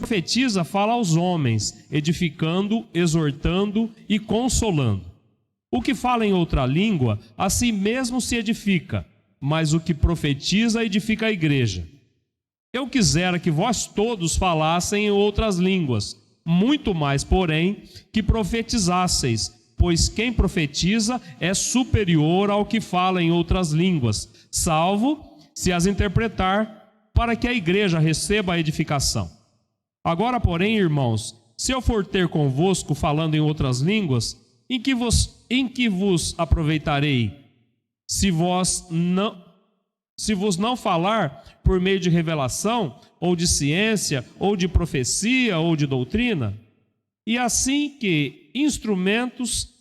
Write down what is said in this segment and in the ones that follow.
profetiza fala aos homens, edificando, exortando e consolando. O que fala em outra língua, a si mesmo se edifica, mas o que profetiza edifica a igreja. Eu quisera que vós todos falassem em outras línguas, muito mais, porém, que profetizasseis, pois quem profetiza é superior ao que fala em outras línguas, salvo se as interpretar, para que a igreja receba a edificação. Agora, porém, irmãos, se eu for ter convosco falando em outras línguas, em que vos aproveitarei? Se vos não falar por meio de revelação, ou de ciência, ou de profecia, ou de doutrina? É assim que instrumentos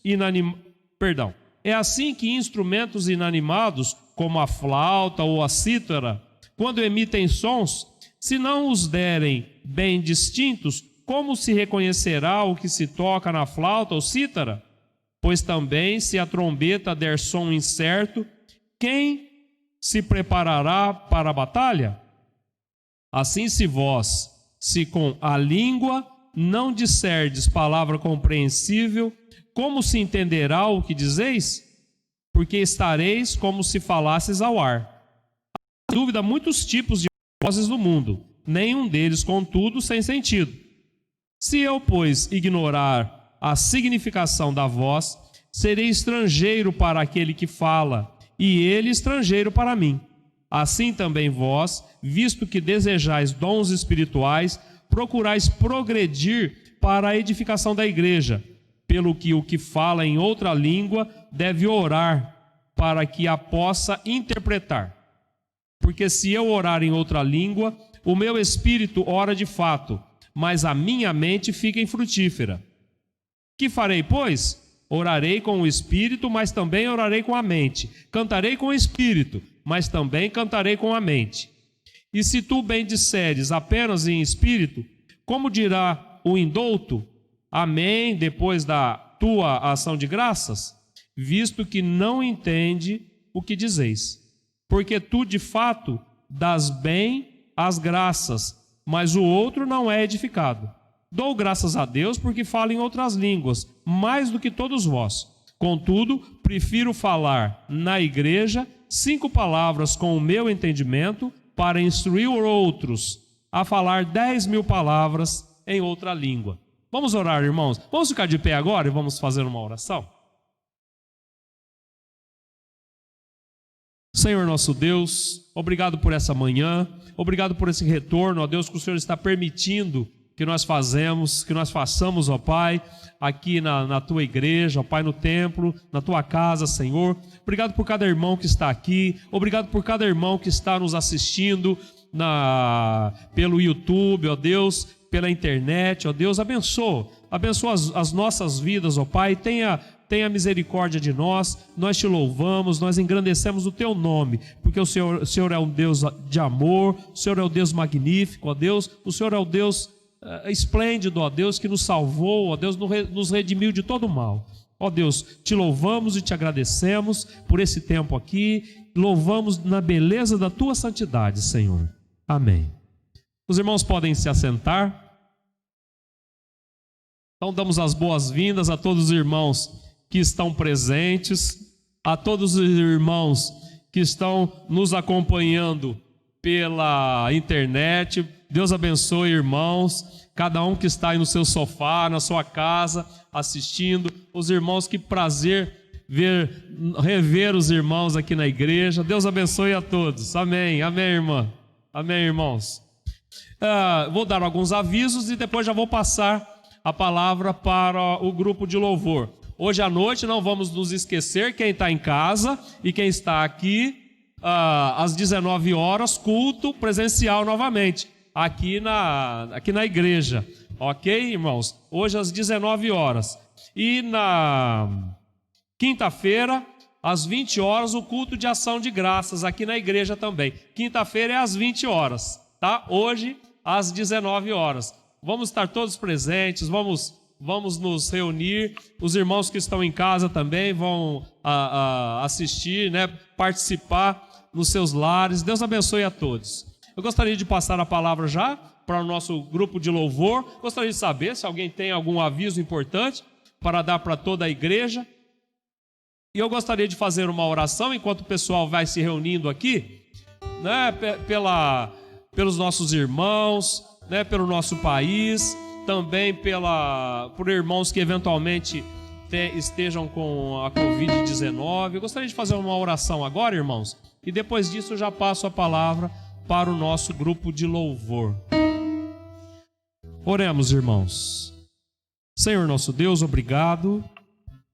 inanimados, como a flauta ou a cítara, quando emitem sons, se não os derem bem distintos, como se reconhecerá o que se toca na flauta ou cítara? Pois também, se a trombeta der som incerto, quem se preparará para a batalha? Assim, se com a língua não disserdes palavra compreensível, como se entenderá o que dizeis? Porque estareis como se falasses ao ar. Há, sem dúvida, muitos tipos de vozes no mundo, nenhum deles, contudo, sem sentido. Se eu, pois, ignorar a significação da voz, serei estrangeiro para aquele que fala, e ele estrangeiro para mim. Assim também vós, visto que desejais dons espirituais, procurais progredir para a edificação da igreja, pelo que o que fala em outra língua deve orar para que a possa interpretar. Porque se eu orar em outra língua, o meu espírito ora de fato, mas a minha mente fica infrutífera. Que farei, pois? Orarei com o espírito, mas também orarei com a mente. Cantarei com o espírito, mas também cantarei com a mente. E se tu bem disseres apenas em espírito, como dirá o indouto? Amém, depois da tua ação de graças? Visto que não entende o que dizeis. Porque tu, de fato, dás bem as graças, mas o outro não é edificado. Dou graças a Deus porque falo em outras línguas, mais do que todos vós. Contudo, prefiro falar na igreja 5 palavras com o meu entendimento para instruir outros a falar 10.000 palavras em outra língua. Vamos orar, irmãos? Vamos ficar de pé agora e vamos fazer uma oração? Senhor nosso Deus, obrigado por essa manhã, obrigado por esse retorno, ó Deus, que o Senhor está permitindo que nós façamos, ó Pai, aqui na Tua igreja, ó Pai, no templo, na Tua casa, Senhor. Obrigado por cada irmão que está aqui, obrigado por cada irmão que está nos assistindo pelo YouTube, ó Deus, pela internet, ó Deus, abençoa as nossas vidas, ó Pai, tenha misericórdia de nós te louvamos, nós engrandecemos o Teu nome, porque o Senhor é um Deus de amor, o Senhor é o Deus magnífico, ó Deus, o Senhor é o Deus esplêndido, ó Deus, que nos salvou, ó Deus, nos redimiu de todo o mal. Ó Deus, te louvamos e te agradecemos por esse tempo aqui, louvamos na beleza da Tua santidade, Senhor. Amém. Os irmãos podem se assentar. Então damos as boas-vindas a todos os irmãos que estão presentes, a todos os irmãos que estão nos acompanhando pela internet. Deus abençoe, irmãos, cada um que está aí no seu sofá, na sua casa, assistindo. Os irmãos, que prazer rever os irmãos aqui na igreja. Deus abençoe a todos. Amém, amém, irmã. Amém, irmãos. Vou dar alguns avisos e depois já vou passar a palavra para o grupo de louvor. Hoje à noite não vamos nos esquecer, quem está em casa e quem está aqui, às 19 horas, culto presencial novamente, aqui na igreja. Ok, irmãos? Hoje às 19 horas. E na quinta-feira, às 20 horas, o culto de ação de graças aqui na igreja também. Quinta-feira é às 20 horas, tá? Hoje, às 19 horas. Vamos estar todos presentes, vamos nos reunir. Os irmãos que estão em casa também vão assistir, né? Participar nos seus lares. Deus abençoe a todos. Eu gostaria de passar a palavra já para o nosso grupo de louvor. Gostaria de saber se alguém tem algum aviso importante para dar para toda a igreja. E eu gostaria de fazer uma oração enquanto o pessoal vai se reunindo aqui, né, pelos nossos irmãos, né, pelo nosso país, também por irmãos que eventualmente estejam com a Covid-19. Eu gostaria de fazer uma oração agora, irmãos, e depois disso eu já passo a palavra para o nosso grupo de louvor. Oremos, irmãos. Senhor nosso Deus, obrigado,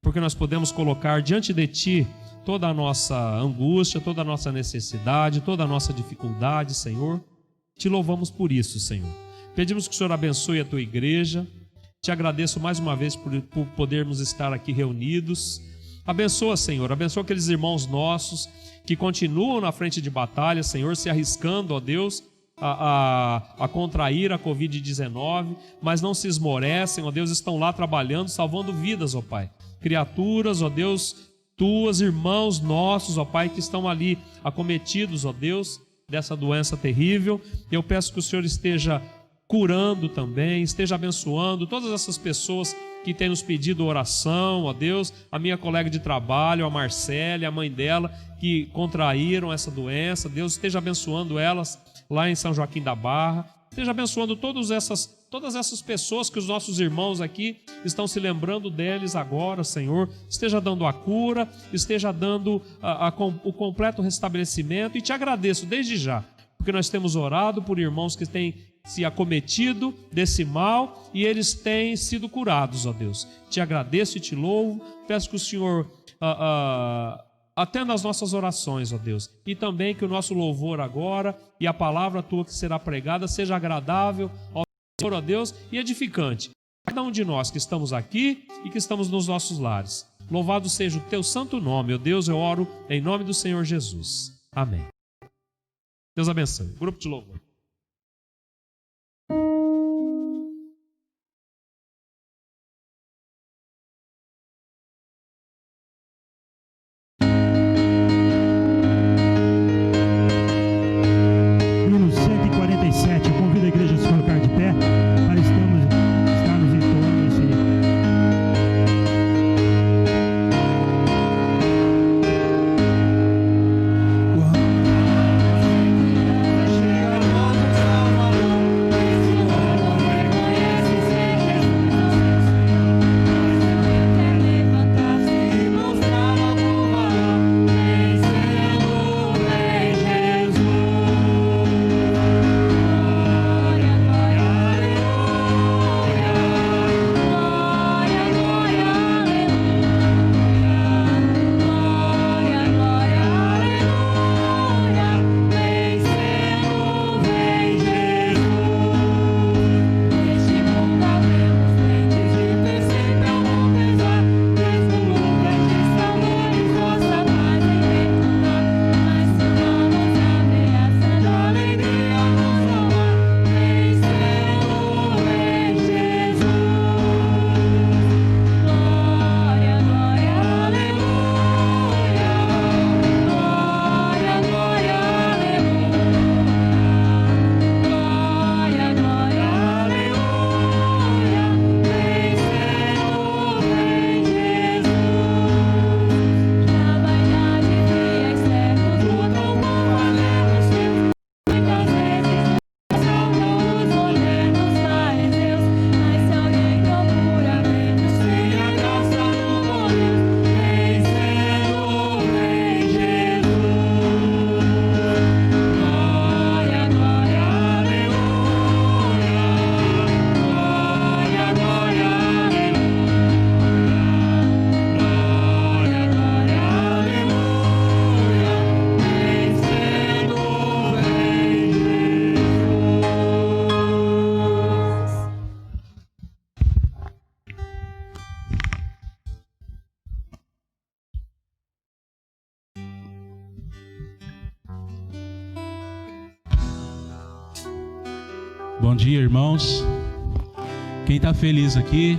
porque nós podemos colocar diante de Ti toda a nossa angústia, toda a nossa necessidade, toda a nossa dificuldade, Senhor. Te louvamos por isso, Senhor. Pedimos que o Senhor abençoe a Tua igreja. Te agradeço mais uma vez por podermos estar aqui reunidos. Abençoa, Senhor, abençoa aqueles irmãos nossos que continuam na frente de batalha, Senhor, se arriscando, ó Deus, a contrair a Covid-19, mas não se esmorecem, ó Deus, estão lá trabalhando, salvando vidas, ó Pai. Criaturas, ó Deus, Tuas, irmãos nossos, ó Pai, que estão ali acometidos, ó Deus, dessa doença terrível. Eu peço que o Senhor esteja curando também, esteja abençoando todas essas pessoas que têm nos pedido oração, ó Deus, a minha colega de trabalho, a Marcele, a mãe dela, que contraíram essa doença. Deus, esteja abençoando elas lá em São Joaquim da Barra, esteja abençoando todas essas pessoas que os nossos irmãos aqui estão se lembrando deles agora, Senhor. Esteja dando a cura, esteja dando o completo restabelecimento, e te agradeço desde já, porque nós temos orado por irmãos que têm se acometido desse mal e eles têm sido curados, ó Deus. Te agradeço e te louvo. Peço que o Senhor atenda as nossas orações, ó Deus, e também que o nosso louvor agora e a palavra Tua que será pregada seja agradável ao Senhor, ó Deus, e edificante a cada um de nós que estamos aqui e que estamos nos nossos lares. Louvado seja o Teu santo nome, ó Deus. Eu oro em nome do Senhor Jesus. Amém. Deus abençoe. Grupo de louvor. Bom dia, irmãos. Quem está feliz aqui?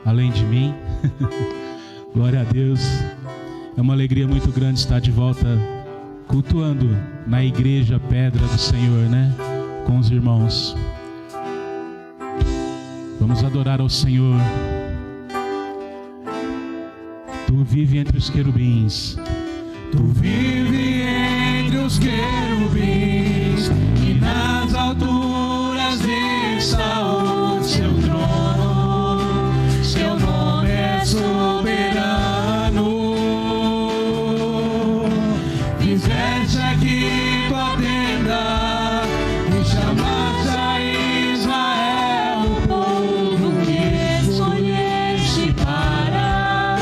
Além de mim. Glória a Deus. É uma alegria muito grande estar de volta cultuando na igreja Pedra do Senhor, né? com os irmãos. Vamos adorar ao Senhor. Tu vive entre os querubins. Tu vive entre os querubins, e nas alturas está o seu trono. Seu nome é soberano. Fizeste aqui tua tenda e chamaste a Israel, o povo que escolheste para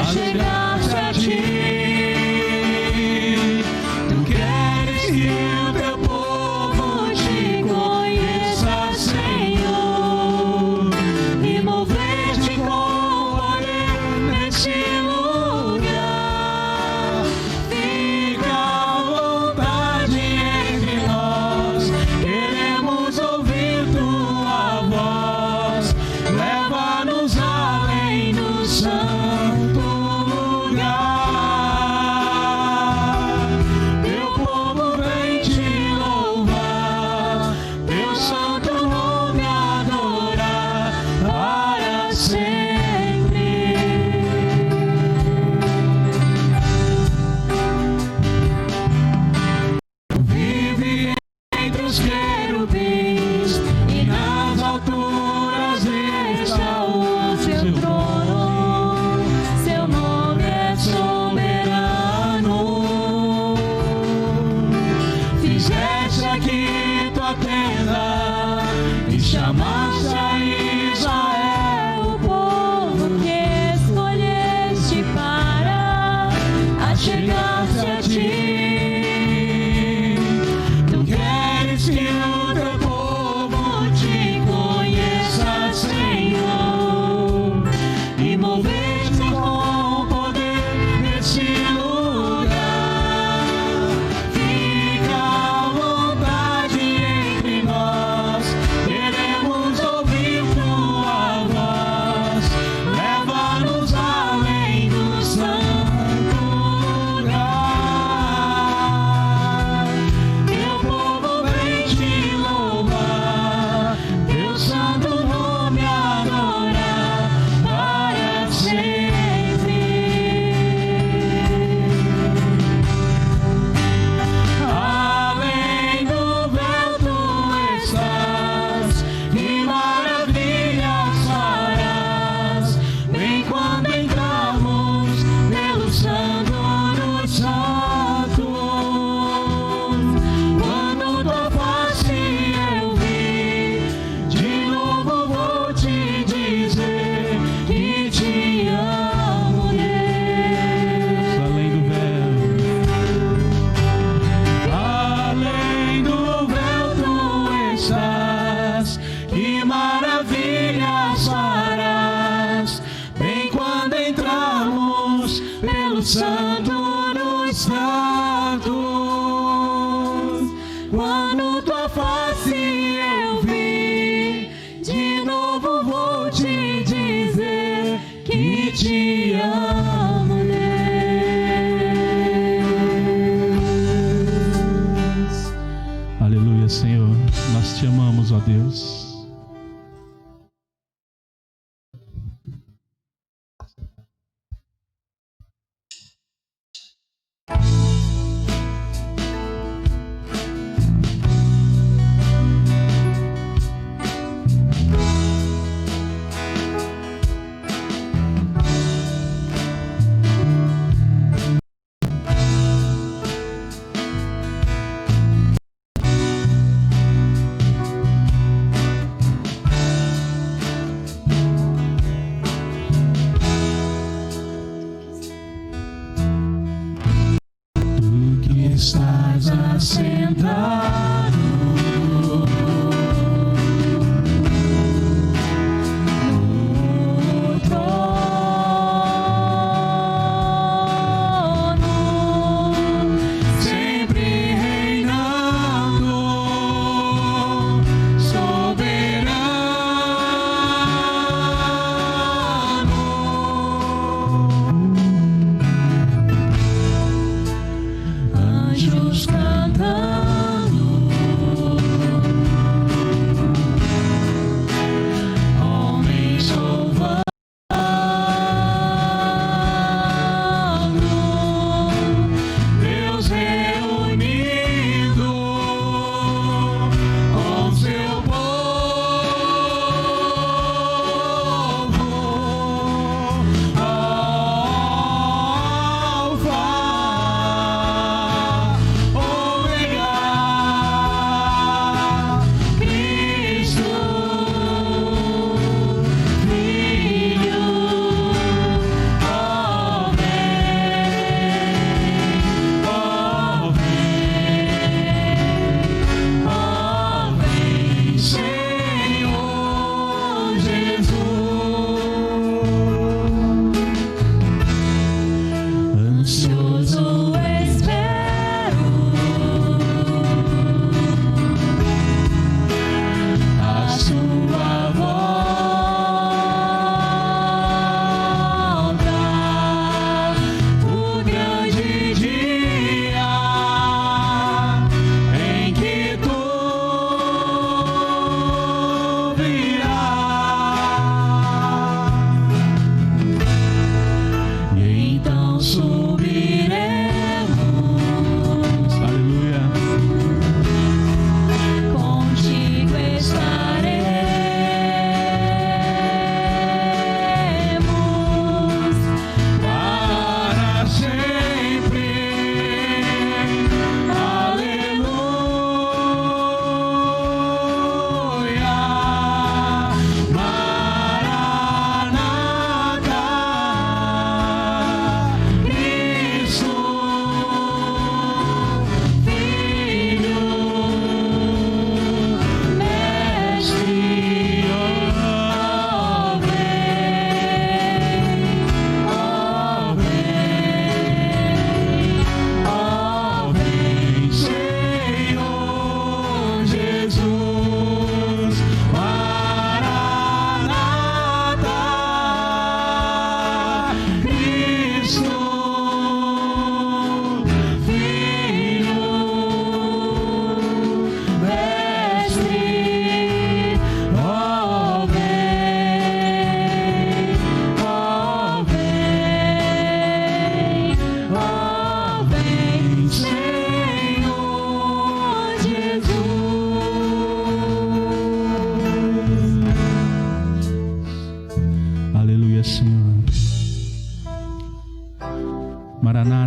achegar-se a ti. Tu queres que o teu povo te conheça, Senhor, e mover-te com poder nesse lugar. Fica à vontade entre nós, queremos ouvir tua voz. Leva-nos além do santo lugar. Teu povo vem te louvar, teu santo nome adorar para sempre. Vive entre os querubins, e nas alturas está o seu trono. Seu nome é soberano. Fizeste aqui tua tenda e chamaste a Israel, o povo que escolheste para achegar-se a ti. Tu queres que o teu povo te conheça, Senhor, e mover-te com poder nesse lugar. Fica à vontade entre nós, queremos ouvir tua voz. Leva-nos além do santo lugar. Teu povo vem te louvar, teu santo nome adorar para sempre. Além do véu tu estás, que maravilhas farás. Bem quando entramos pelo Santo dos Santos. Quando tua face eu vi, de novo vou te dizer que te amo, Deus. Além do véu, Além do véu tu estás, que maravilhas farás. Bem quando entramos pelo Santo dos Santos. Quando tua face eu vi, de novo vou te dizer que te amo, Deus. aleluia, Senhor. Nós te amamos, ó Deus.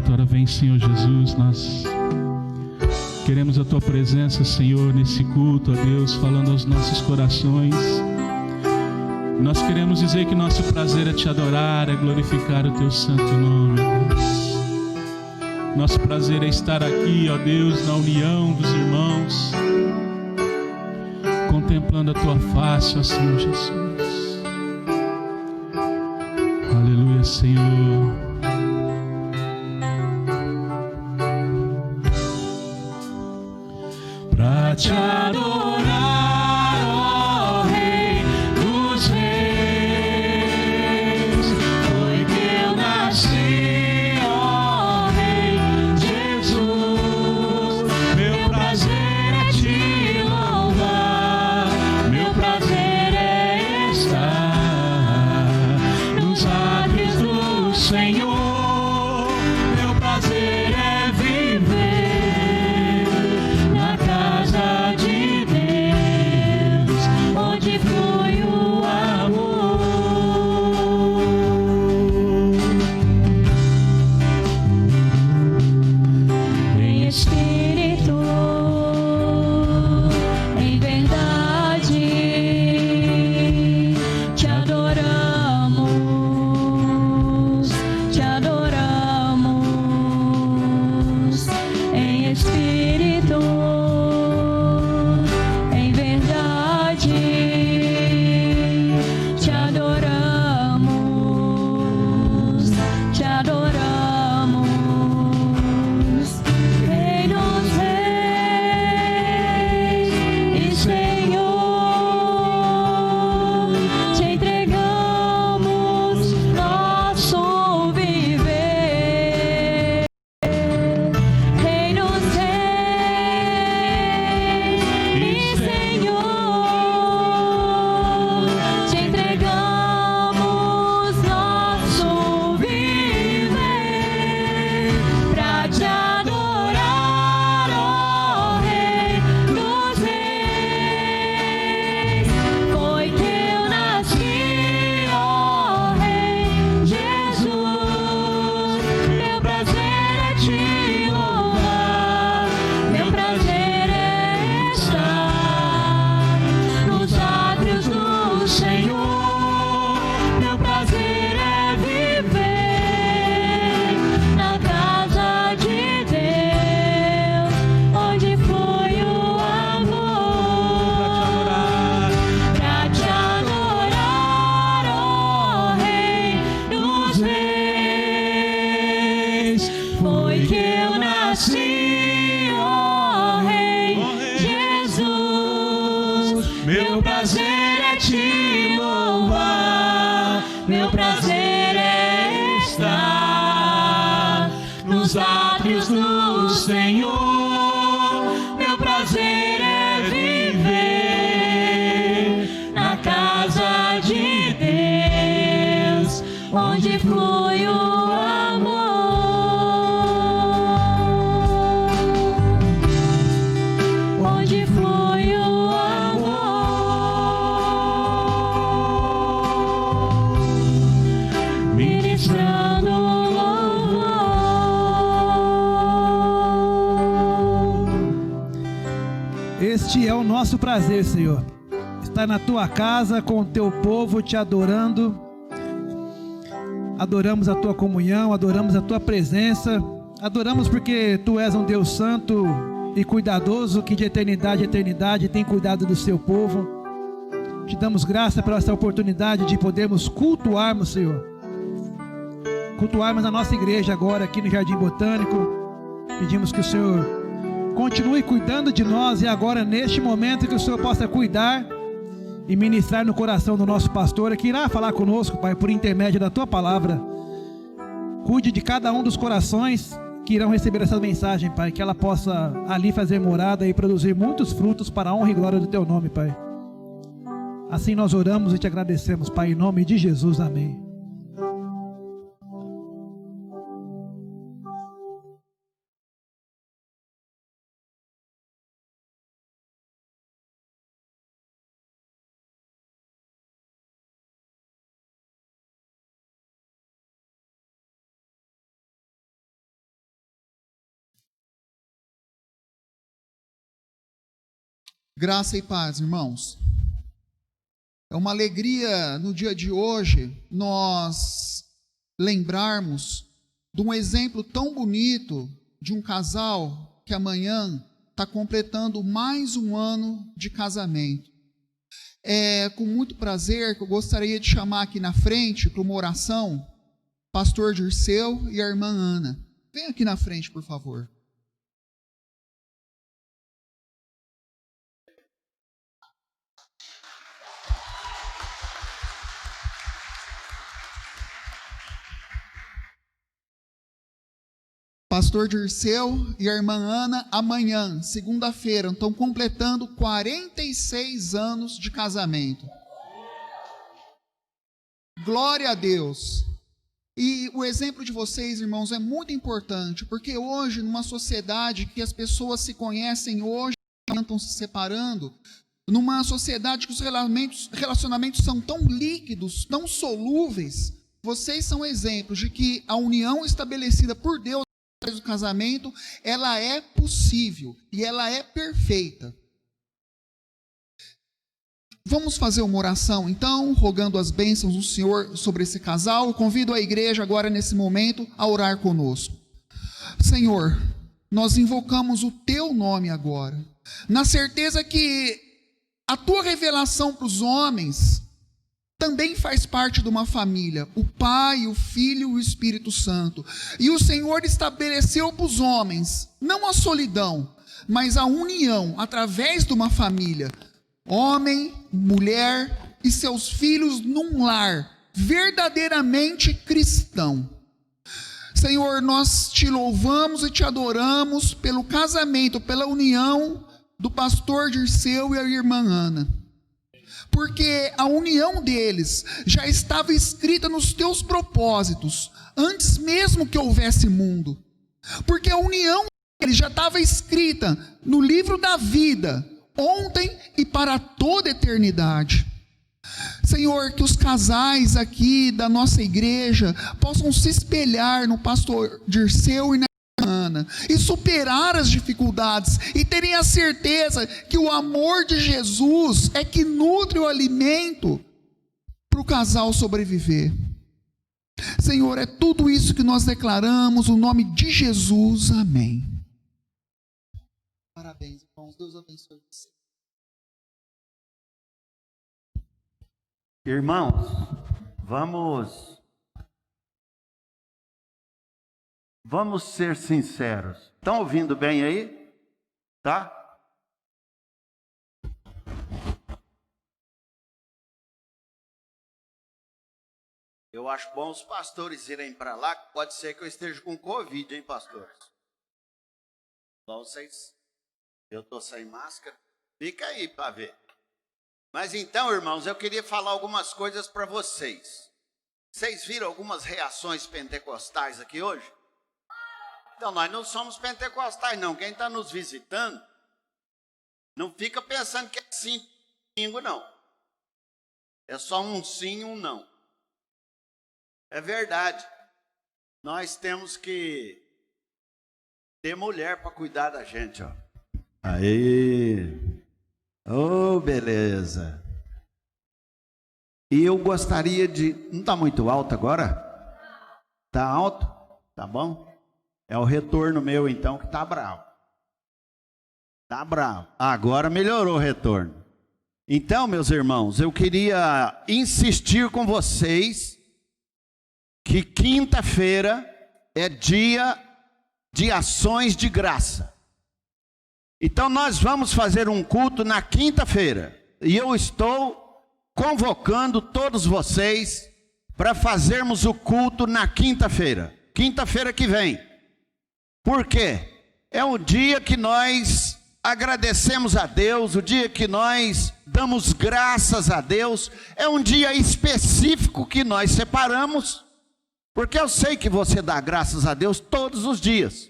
Maranata, ora vem, Senhor Jesus. Nós queremos a Tua presença, Senhor, nesse culto, ó Deus, falando aos nossos corações. Nós queremos dizer que nosso prazer é Te adorar, é glorificar o Teu santo nome, ó Deus. Nosso prazer é estar aqui, ó Deus, na união dos irmãos, contemplando a Tua face, ó Senhor Jesus. Aleluia, Senhor. Pra Te adorar, ó Rei dos Reis, foi que eu nasci, ó Rei Jesus. Meu prazer é Te louvar, meu prazer é estar nos átrios do Senhor. Meu prazer é viver na casa de Deus, onde flui o amor. Em espírito, em verdade, Te adoramos, Te adoramos. Em espírito, em verdade, Te adoramos, Te adoramos. Rei dos reis e Senhor, Te entregamos nosso viver. Rei dos reis e Senhor, Te entregamos nosso viver pra Te adorar, ó Rei dos reis. Foi que eu nasci, ó Rei Jesus. Meu prazer é Te louvar, meu prazer é estar nos átrios do Senhor. Meu prazer é viver na casa de Deus, onde flui o amor. Pra Te adorar, ó Rei dos reis, foi que eu nasci, ó Rei Jesus. Meu prazer é Te louvar, meu prazer é estar nos átrios do Senhor. Meu prazer é viver na casa de Deus, onde flui o amor, onde flui o amor, ministrando louvor. Este é o nosso prazer, Senhor, estar na Tua casa com o Teu povo Te adorando. Adoramos a Tua comunhão, adoramos a Tua presença, adoramos porque Tu és um Deus santo e cuidadoso, que de eternidade a eternidade tem cuidado do Seu povo. Te damos graça por essa oportunidade de podermos cultuarmos, Senhor, cultuarmos a nossa igreja agora aqui no Jardim Botânico. Pedimos que o Senhor continue cuidando de nós, e agora neste momento que o Senhor possa cuidar e ministrar no coração do nosso pastor, que irá falar conosco, Pai, por intermédio da Tua palavra. Cuide de cada um dos corações que irão receber essa mensagem, Pai, que ela possa ali fazer morada e produzir muitos frutos para a honra e glória do Teu nome, Pai. Assim nós oramos e Te agradecemos, Pai, em nome de Jesus, amém. Graça e paz, irmãos. É uma alegria no dia de hoje nós lembrarmos de um exemplo tão bonito de um casal que amanhã está completando mais um ano de casamento. É com muito prazer que eu gostaria de chamar aqui na frente para uma oração pastor Dirceu e a irmã Ana. Vem aqui na frente, por favor. Pastor Dirceu e a irmã Ana, amanhã, segunda-feira, estão completando 46 anos de casamento. Glória a Deus. E o exemplo de vocês, irmãos, é muito importante, porque hoje, numa sociedade que as pessoas se conhecem hoje, estão se separando, numa sociedade que os relacionamentos são tão líquidos, tão solúveis, vocês são exemplos de que a união estabelecida por Deus do casamento, ela é possível e ela é perfeita. Vamos fazer uma oração, então, rogando as bênçãos do Senhor sobre esse casal. Eu convido a igreja agora, nesse momento, a orar conosco. Senhor, nós invocamos o Teu nome agora, na certeza que a Tua revelação para os homens também faz parte de uma família, o Pai, o Filho e o Espírito Santo. E o Senhor estabeleceu para os homens, não a solidão, mas a união através de uma família. Homem, mulher e seus filhos num lar verdadeiramente cristão. Senhor, nós Te louvamos e Te adoramos pelo casamento, pela união do pastor Dirceu e a irmã Ana. Porque a união deles já estava escrita nos Teus propósitos, antes mesmo que houvesse mundo. Porque a união deles já estava escrita no livro da vida, ontem e para toda a eternidade. Senhor, que os casais aqui da nossa igreja possam se espelhar no pastor Dirceu e na Ana, e superar as dificuldades, e terem a certeza que o amor de Jesus é que nutre o alimento para o casal sobreviver. Senhor, é tudo isso que nós declaramos, no nome de Jesus, amém. Parabéns, irmãos, Deus abençoe você. Irmãos, vamos ser sinceros. Estão ouvindo bem aí? Tá? Eu acho bom os pastores irem para lá. Pode ser que eu esteja com Covid, hein, pastores? Então vocês, eu estou sem máscara. Fica aí para ver. Mas então, irmãos, eu queria falar algumas coisas para vocês. Vocês viram algumas reações pentecostais aqui hoje? Então, nós não somos pentecostais, não. Quem está nos visitando, não fica pensando que é sim, domingo, não. É só um sim, um não. É verdade. Nós temos que ter mulher para cuidar da gente, ó. Aí. Oh, beleza. E eu gostaria de... Não está muito alto agora? Está alto? Tá bom? É o retorno meu, então, que está bravo. Está bravo. Agora melhorou o retorno. Então, meus irmãos, eu queria insistir com vocês que quinta-feira é dia de ações de graça. Então, nós vamos fazer um culto na quinta-feira. E eu estou convocando todos vocês para fazermos o culto na quinta-feira. Quinta-feira que vem. Por quê? É o dia que nós agradecemos a Deus, o dia que nós damos graças a Deus. É um dia específico que nós separamos, porque eu sei que você dá graças a Deus todos os dias.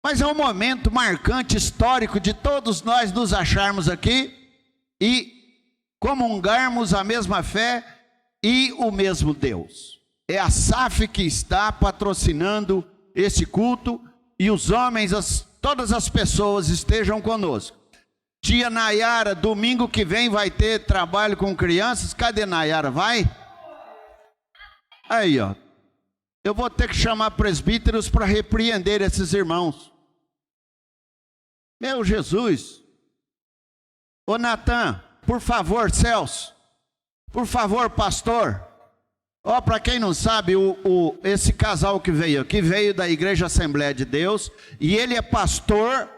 Mas é um momento marcante, histórico, de todos nós nos acharmos aqui e comungarmos a mesma fé e o mesmo Deus. É a SAF que está patrocinando esse culto, e os homens, todas as pessoas estejam conosco. Tia Nayara, domingo que vem vai ter trabalho com crianças. Cadê Nayara? Vai? Aí, ó. Eu vou ter que chamar presbíteros para repreender esses irmãos. Meu Jesus. Ô Natan, por favor, Celso. Por favor, pastor. Ó, para quem não sabe, esse casal que veio da Igreja Assembleia de Deus, e ele é pastor,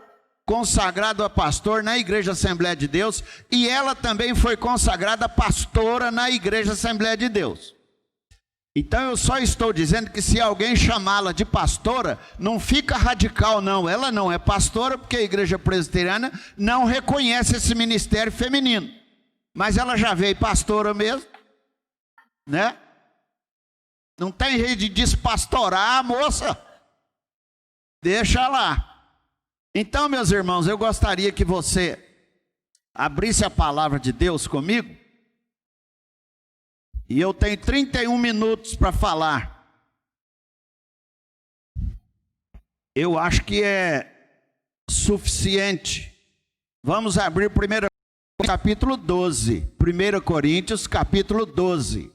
consagrado a pastor na Igreja Assembleia de Deus, e ela também foi consagrada pastora na Igreja Assembleia de Deus. Então eu só estou dizendo que se alguém chamá-la de pastora, não fica radical não, ela não é pastora porque a Igreja Presbiteriana não reconhece esse ministério feminino, mas ela já veio pastora mesmo, né? Não tem jeito de despastorar a moça, deixa lá. Então, meus irmãos, eu gostaria que você abrisse a palavra de Deus comigo. E eu tenho 31 minutos para falar. Eu acho que é suficiente. Vamos abrir 1 Coríntios capítulo 12. 1 Coríntios capítulo 12.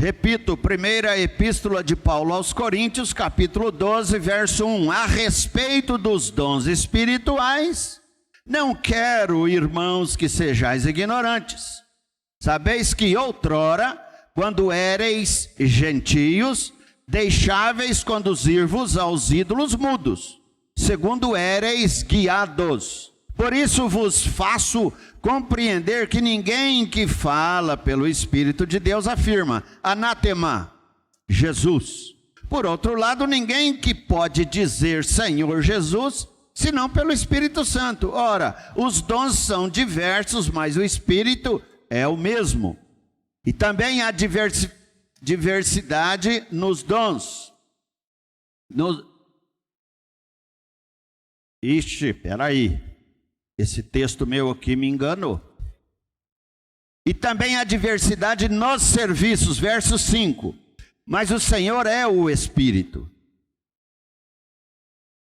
Repito, primeira epístola de Paulo aos Coríntios, capítulo 12, verso 1. A respeito dos dons espirituais, não quero, irmãos, que sejais ignorantes. Sabeis que outrora, quando éreis gentios, deixáveis conduzir-vos aos ídolos mudos, segundo éreis guiados. Por isso vos faço compreender que ninguém que fala pelo Espírito de Deus afirma, anátema, Jesus. Por outro lado, ninguém que pode dizer Senhor Jesus, senão pelo Espírito Santo. Ora, os dons são diversos, mas o Espírito é o mesmo. E também há diversidade nos dons. Ixi, peraí. Esse texto meu aqui me enganou. E também há diversidade nos serviços, verso 5. Mas o Senhor é o Espírito.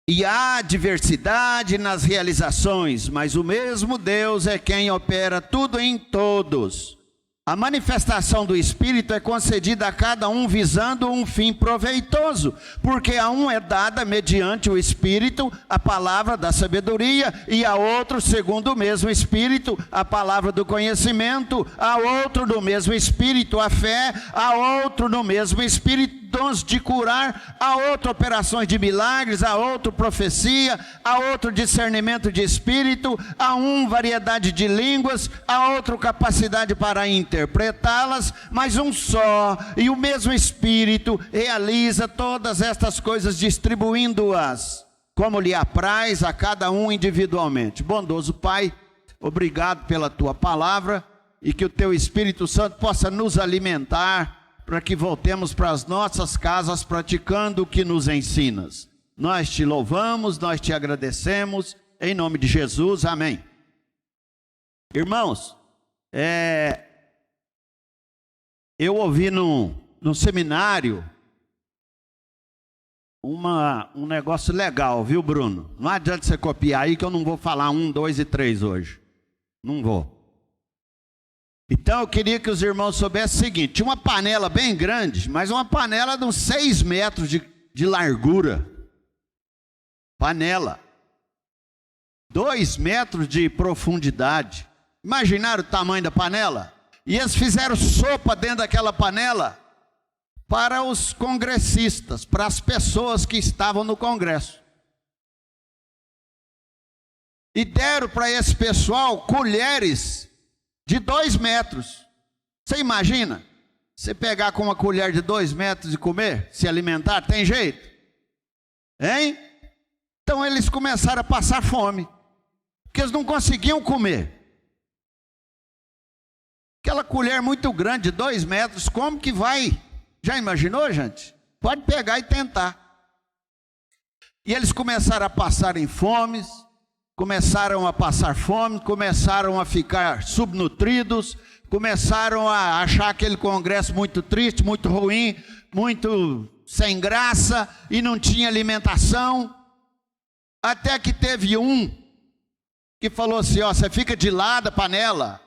E há diversidade nas realizações, mas o mesmo Deus é quem opera tudo em todos. A manifestação do Espírito é concedida a cada um visando um fim proveitoso, porque a um é dada mediante o Espírito a palavra da sabedoria, e a outro, segundo o mesmo Espírito, a palavra do conhecimento, a outro no mesmo Espírito a fé, a outro no mesmo Espírito dons de curar, a outro operações de milagres, a outro profecia, a outro discernimento de espírito, a um variedade de línguas, a outro capacidade para interpretá-las, mas um só e o mesmo Espírito realiza todas estas coisas, distribuindo-as como lhe apraz a cada um individualmente. Bondoso Pai, obrigado pela tua palavra e que o teu Espírito Santo possa nos alimentar para que voltemos para as nossas casas praticando o que nos ensinas. Nós te louvamos, nós te agradecemos, em nome de Jesus, amém. Irmãos, eu ouvi no seminário um negócio legal, viu, Bruno? Não adianta você copiar aí que eu não vou falar 1, 2 e 3 hoje. Não vou. Então eu queria que os irmãos soubessem o seguinte: tinha uma panela bem grande, mas uma panela de uns 6 metros de largura. Panela. 2 metros de profundidade. Imaginaram o tamanho da panela? E eles fizeram sopa dentro daquela panela para os congressistas, para as pessoas que estavam no congresso. E deram para esse pessoal colheres de 2 metros. Você imagina? Você pegar com uma colher de 2 metros e comer, se alimentar, tem jeito? Hein? Então eles começaram a passar fome, porque eles não conseguiam comer. Aquela colher muito grande, de 2 metros, como que vai? Já imaginou, gente? Pode pegar e tentar. E eles começaram a passar em fomes, começaram a passar fome, começaram a ficar subnutridos, começaram a achar aquele congresso muito triste, muito ruim, muito sem graça, e não tinha alimentação. Até que teve um que falou assim: ó, você fica de lado a panela,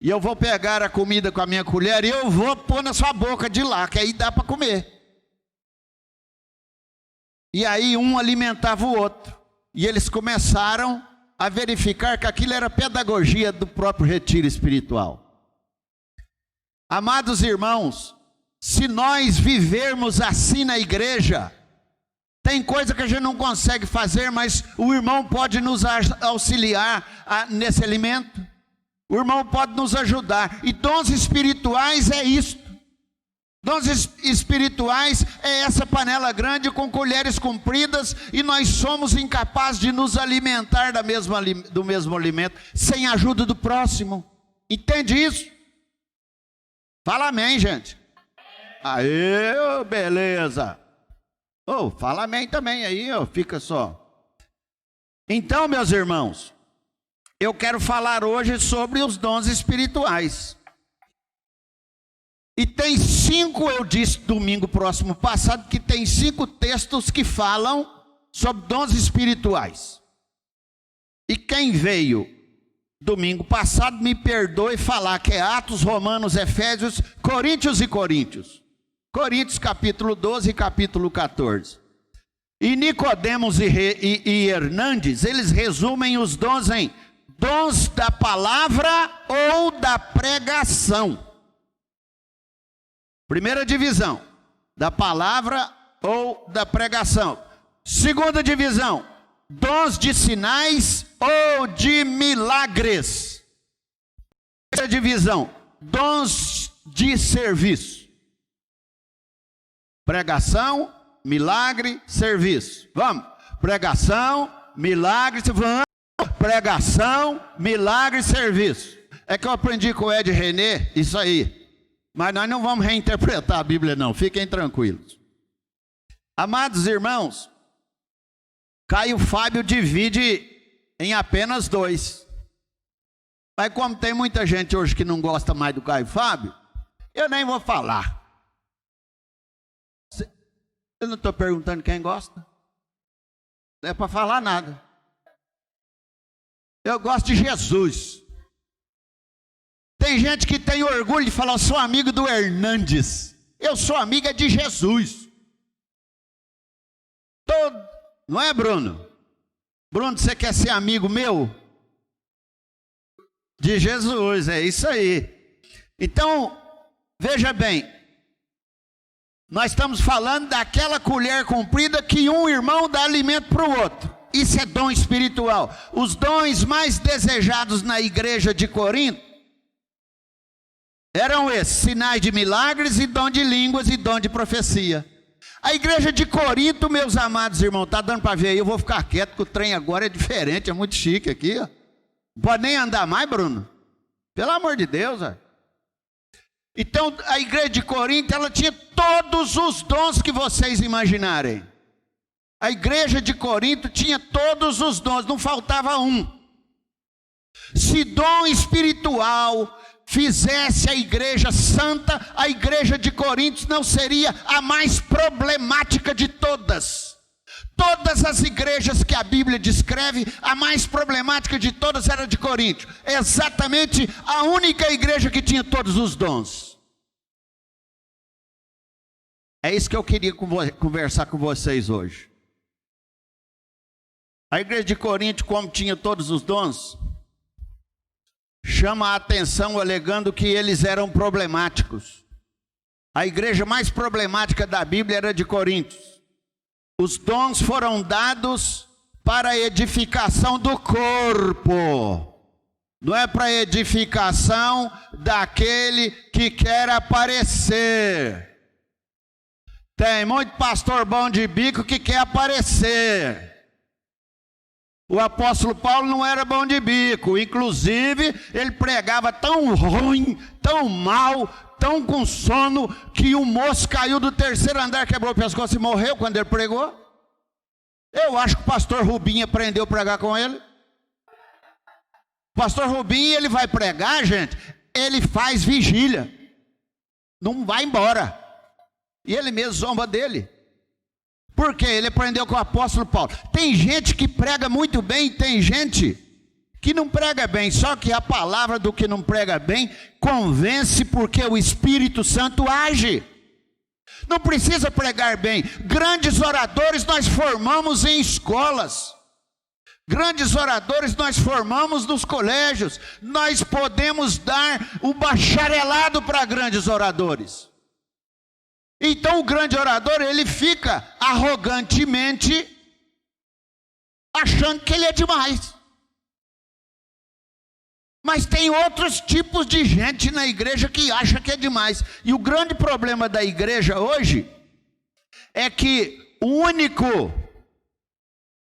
e eu vou pegar a comida com a minha colher e eu vou pôr na sua boca de lá, que aí dá para comer. E aí um alimentava o outro. E eles começaram a verificar que aquilo era pedagogia do próprio retiro espiritual. Amados irmãos, se nós vivermos assim na igreja, tem coisa que a gente não consegue fazer, mas o irmão pode nos auxiliar nesse alimento. O irmão pode nos ajudar. E dons espirituais é isto. Dons espirituais é essa panela grande com colheres compridas, e nós somos incapazes de nos alimentar do mesmo alimento sem a ajuda do próximo. Entende isso? Fala amém, gente. Aê, beleza. Oh, fala amém também aí, ó, fica só. Então, meus irmãos, eu quero falar hoje sobre os dons espirituais. E tem 5, eu disse domingo próximo passado, que tem 5 textos que falam sobre dons espirituais. E quem veio domingo passado, me perdoe falar que é Atos, Romanos, Efésios, Coríntios e Coríntios. Coríntios capítulo 12 e capítulo 14. E Nicodemos e Hernandes, eles resumem os dons em dons da palavra ou da pregação. Primeira divisão, da palavra ou da pregação. Segunda divisão, dons de sinais ou de milagres. Terceira divisão, dons de serviço. Pregação, milagre, serviço. Vamos. Pregação, milagre, vamos. Pregação, milagre, serviço. É que eu aprendi com o Ed René, isso aí. Mas nós não vamos reinterpretar a Bíblia não, fiquem tranquilos. Amados irmãos, Caio Fábio divide em apenas 2. Mas como tem muita gente hoje que não gosta mais do Caio Fábio, eu nem vou falar. Eu não estou perguntando quem gosta. Não é para falar nada. Eu gosto de Jesus. Tem gente que tem orgulho de falar: eu sou amigo do Hernandes. Eu sou amiga de Jesus. Não é, Bruno? Bruno, você quer ser amigo meu? De Jesus, é isso aí. Então, veja bem. Nós estamos falando daquela colher comprida que um irmão dá alimento para o outro. Isso é dom espiritual. Os dons mais desejados na igreja de Corinto eram esses: sinais de milagres e dom de línguas e dom de profecia. A igreja de Corinto, meus amados irmãos, está dando para ver aí, eu vou ficar quieto, porque o trem agora é diferente, é muito chique aqui, ó. Não pode nem andar mais, Bruno? Pelo amor de Deus, ó. Então, a igreja de Corinto, ela tinha todos os dons que vocês imaginarem. A igreja de Corinto tinha todos os dons, não faltava um. Se dom espiritual fizesse a igreja santa, a igreja de Corinto não seria a mais problemática de todas. Todas as igrejas que a Bíblia descreve, a mais problemática de todas era de Corinto. É exatamente a única igreja que tinha todos os dons. É isso que eu queria conversar com vocês hoje. A igreja de Corinto, como tinha todos os dons, chama a atenção alegando que eles eram problemáticos. A igreja mais problemática da Bíblia era de Corinto. Os dons foram dados para a edificação do corpo. Não é para a edificação daquele que quer aparecer. Tem muito pastor bom de bico que quer aparecer. O apóstolo Paulo não era bom de bico, inclusive ele pregava tão ruim, tão mal, tão com sono, que o moço caiu do 3º andar, quebrou o pescoço e morreu quando ele pregou. Eu acho que o pastor Rubinho aprendeu a pregar com ele. O pastor Rubinho, ele vai pregar, gente, ele faz vigília, não vai embora, e ele mesmo zomba dele. Por quê? Ele aprendeu com o apóstolo Paulo. Tem gente que prega muito bem e tem gente que não prega bem. Só que a palavra do que não prega bem convence, porque o Espírito Santo age. Não precisa pregar bem. Grandes oradores nós formamos em escolas. Grandes oradores nós formamos nos colégios. Nós podemos dar um bacharelado para grandes oradores. Então o grande orador, ele fica arrogantemente achando que ele é demais. Mas tem outros tipos de gente na igreja que acha que é demais. E o grande problema da igreja hoje é que o único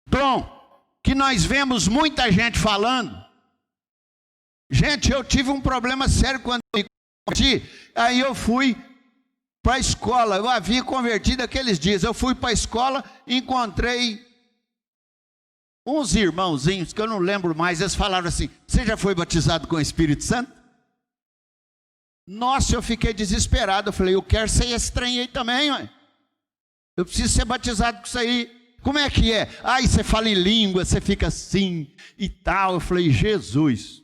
dom que nós vemos muita gente falando. Gente, eu tive um problema sério quando eu me converti. Aí eu fui para a escola. Eu havia convertido aqueles dias. Eu fui para a escola, encontrei uns irmãozinhos que eu não lembro mais. Eles falaram assim: você já foi batizado com o Espírito Santo? Nossa, eu fiquei desesperado. Eu falei: eu quero ser esse trem aí também, ué. Eu preciso ser batizado com isso aí. Como é que é? Aí você fala em língua, você fica assim e tal. Eu falei: Jesus.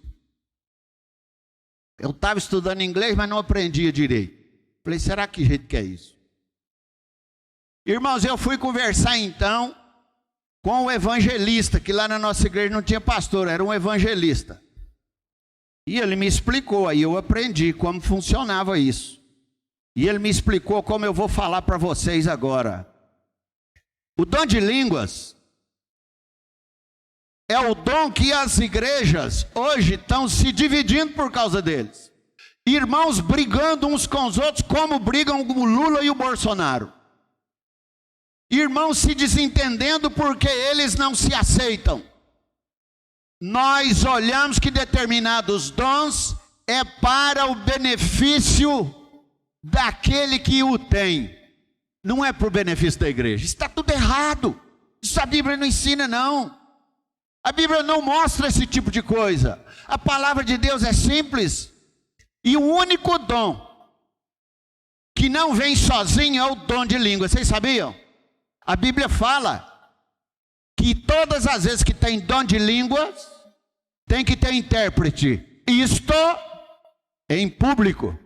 Eu estava estudando inglês, mas não aprendia direito. Falei: será que jeito que é isso? Irmãos, eu fui conversar então com o evangelista, que lá na nossa igreja não tinha pastor, era um evangelista. E ele me explicou, aí eu aprendi como funcionava isso. E ele me explicou como eu vou falar para vocês agora. O dom de línguas é o dom que as igrejas hoje estão se dividindo por causa deles. Irmãos brigando uns com os outros, como brigam o Lula e o Bolsonaro. Irmãos se desentendendo porque eles não se aceitam. Nós olhamos que determinados dons é para o benefício daquele que o tem. Não é para o benefício da igreja. Está tudo errado. Isso a Bíblia não ensina, não. A Bíblia não mostra esse tipo de coisa. A palavra de Deus é simples. E o único dom que não vem sozinho é o dom de língua. Vocês sabiam? A Bíblia fala que todas as vezes que tem dom de línguas, tem que ter intérprete. Isto em público.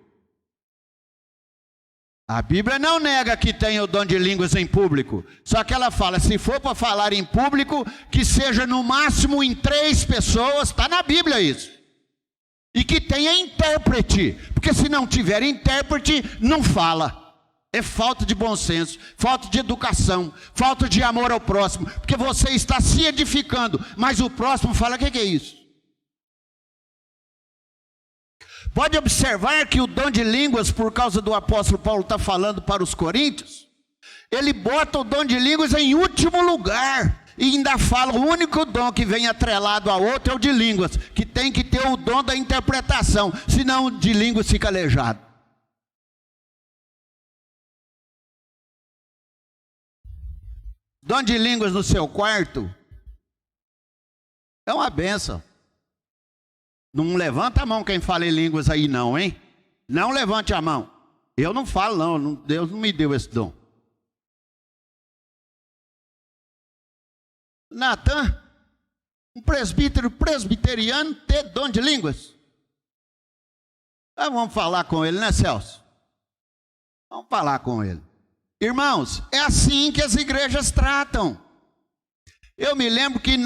A Bíblia não nega que tenha o dom de línguas em público. Só que ela fala, se for para falar em público, que seja no máximo em 3 pessoas. Está na Bíblia isso. E que tenha intérprete. Porque se não tiver intérprete, não fala. É falta de bom senso, falta de educação, falta de amor ao próximo. Porque você está se edificando, mas o próximo fala: o que é isso? Pode observar que o dom de línguas, por causa do apóstolo Paulo está falando para os coríntios, ele bota o dom de línguas em último lugar. E ainda fala, o único dom que vem atrelado a outro é o de línguas, que tem que ter o dom da interpretação, senão o de línguas fica aleijado. Dom de línguas no seu quarto é uma benção. Não levanta a mão quem fala em línguas aí não, hein? Não levante a mão. Eu não falo não, Deus não me deu esse dom. Natan, um presbítero presbiteriano, ter dom de línguas? Vamos falar com ele, né, Celso? Vamos falar com ele. Irmãos, é assim que as igrejas tratam. Eu me lembro que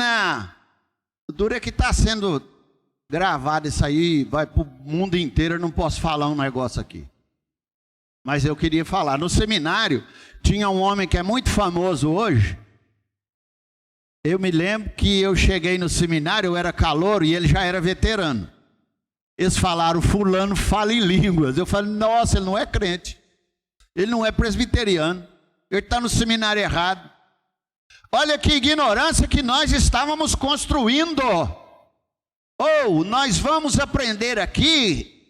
dura que está sendo gravado isso aí, vai para o mundo inteiro, eu não posso falar um negócio aqui. Mas eu queria falar, no seminário, tinha um homem que é muito famoso hoje. Eu me lembro que eu cheguei no seminário, eu era calouro e ele já era veterano. Eles falaram, fulano fala em línguas. Eu falei, nossa, ele não é crente. Ele não é presbiteriano. Ele está no seminário errado. Olha que ignorância que nós estávamos construindo. Nós vamos aprender aqui,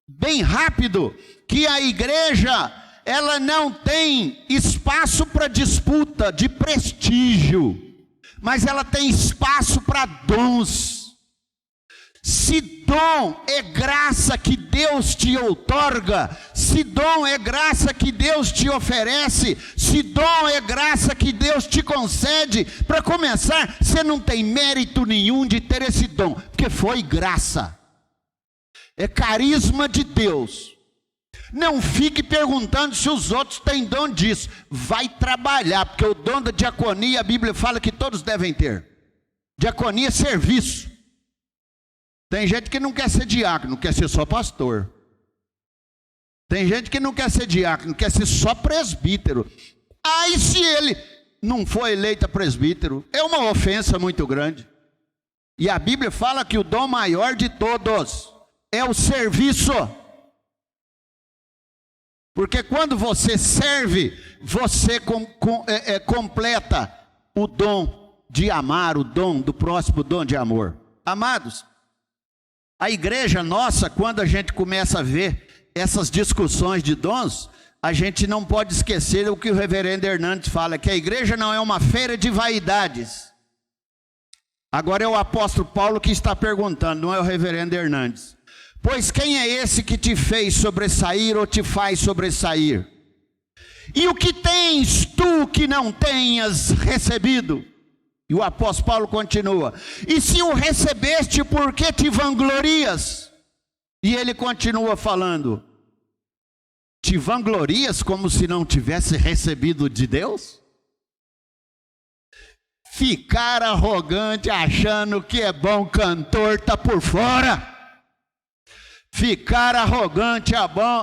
bem rápido, que a igreja, ela não tem espaço para disputa de prestígio, mas ela tem espaço para dons. Se dom é graça que Deus te outorga, se dom é graça que Deus te oferece, se dom é graça que Deus te concede, para começar, você não tem mérito nenhum de ter esse dom, porque foi graça, é carisma de Deus. Não fique perguntando se os outros têm dom disso, vai trabalhar, porque o dom da diaconia, a Bíblia fala que todos devem ter. Diaconia é serviço. Tem gente que não quer ser diácono, quer ser só pastor. Tem gente que não quer ser diácono, quer ser só presbítero. Aí se ele não for eleito a presbítero, é uma ofensa muito grande. E a Bíblia fala que o dom maior de todos é o serviço. Porque quando você serve, você completa o dom de amar, o dom do próximo, o dom de amor. Amados, a igreja nossa, quando a gente começa a ver essas discussões de dons, a gente não pode esquecer o que o reverendo Hernandes fala, que a igreja não é uma feira de vaidades. Agora é o apóstolo Paulo que está perguntando, não é o reverendo Hernandes. Pois quem é esse que te fez sobressair ou te faz sobressair? E o que tens tu que não tenhas recebido? E o apóstolo Paulo continua, e se o recebeste, por que te vanglorias? E ele continua falando, te vanglorias como se não tivesse recebido de Deus? Ficar arrogante achando que é bom cantor está por fora. Ficar arrogante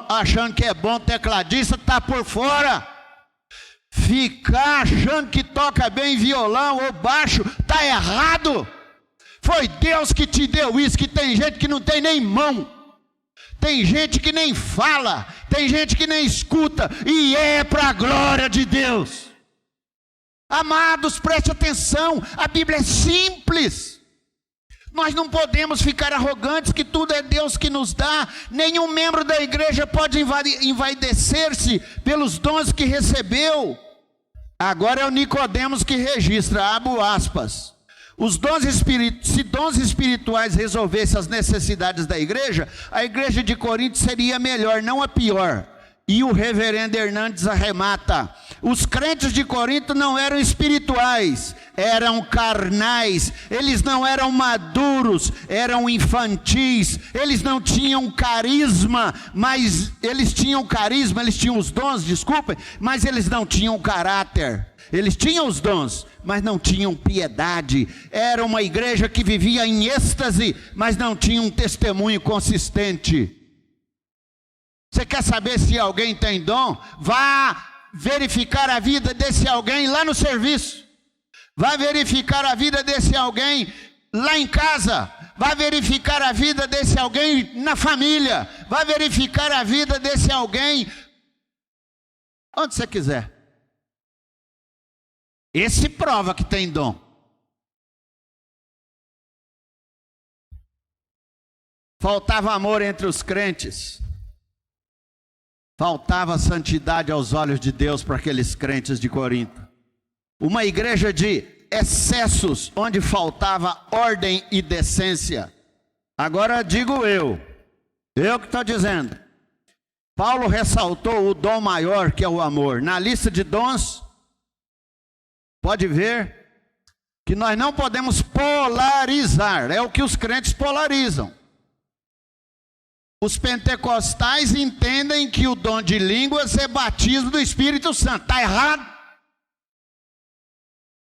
achando que é bom tecladista está por fora. Ficar achando que toca bem violão ou baixo está errado. Foi Deus que te deu isso, que tem gente que não tem nem mão, tem gente que nem fala, tem gente que nem escuta, e é para a glória de Deus. Amados, preste atenção, a Bíblia é simples. Nós não podemos ficar arrogantes que tudo é Deus que nos dá. Nenhum membro da igreja pode envaidecer-se pelos dons que recebeu. Agora é o Nicodemos que registra, abro aspas. Se dons espirituais resolvessem as necessidades da igreja, a igreja de Corinto seria melhor, não a pior. E o reverendo Hernandes arremata, os crentes de Corinto não eram espirituais, eram carnais, eles não eram maduros, eram infantis, eles não tinham carisma, mas eles tinham carisma, eles tinham os dons, desculpem, mas eles não tinham caráter. Eles tinham os dons, mas não tinham piedade. Era uma igreja que vivia em êxtase, mas não tinha um testemunho consistente. Você quer saber se alguém tem dom? Vá verificar a vida desse alguém lá no serviço. Vá verificar a vida desse alguém lá em casa. Vá verificar a vida desse alguém na família. Vá verificar a vida desse alguém onde você quiser. Esse prova que tem dom. Faltava amor entre os crentes. Faltava santidade aos olhos de Deus para aqueles crentes de Corinto. Uma igreja de excessos, onde faltava ordem e decência. Agora digo eu que estou dizendo. Paulo ressaltou o dom maior, que é o amor. Na lista de dons, pode ver que nós não podemos polarizar. É o que os crentes polarizam. Os pentecostais entendem que o dom de línguas é batismo do Espírito Santo. Está errado.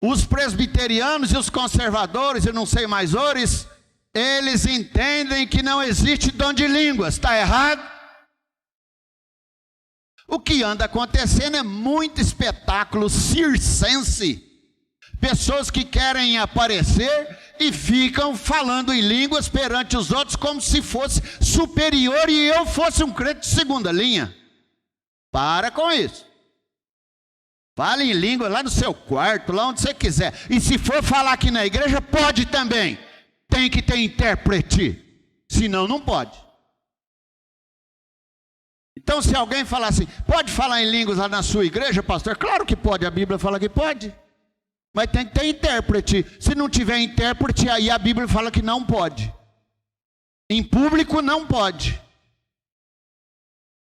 Os presbiterianos e os conservadores, eu não sei mais ores, eles entendem que não existe dom de línguas. Está errado. O que anda acontecendo é muito espetáculo circense. Pessoas que querem aparecer e ficam falando em línguas perante os outros como se fosse superior e eu fosse um crente de segunda linha. Para com isso. Fale em língua lá no seu quarto, lá onde você quiser. E se for falar aqui na igreja, pode também. Tem que ter intérprete. Senão não pode. Então se alguém falar assim, pode falar em línguas lá na sua igreja, pastor? Claro que pode, a Bíblia fala que pode. Mas tem que ter intérprete. Se não tiver intérprete, aí a Bíblia fala que não pode. Em público não pode.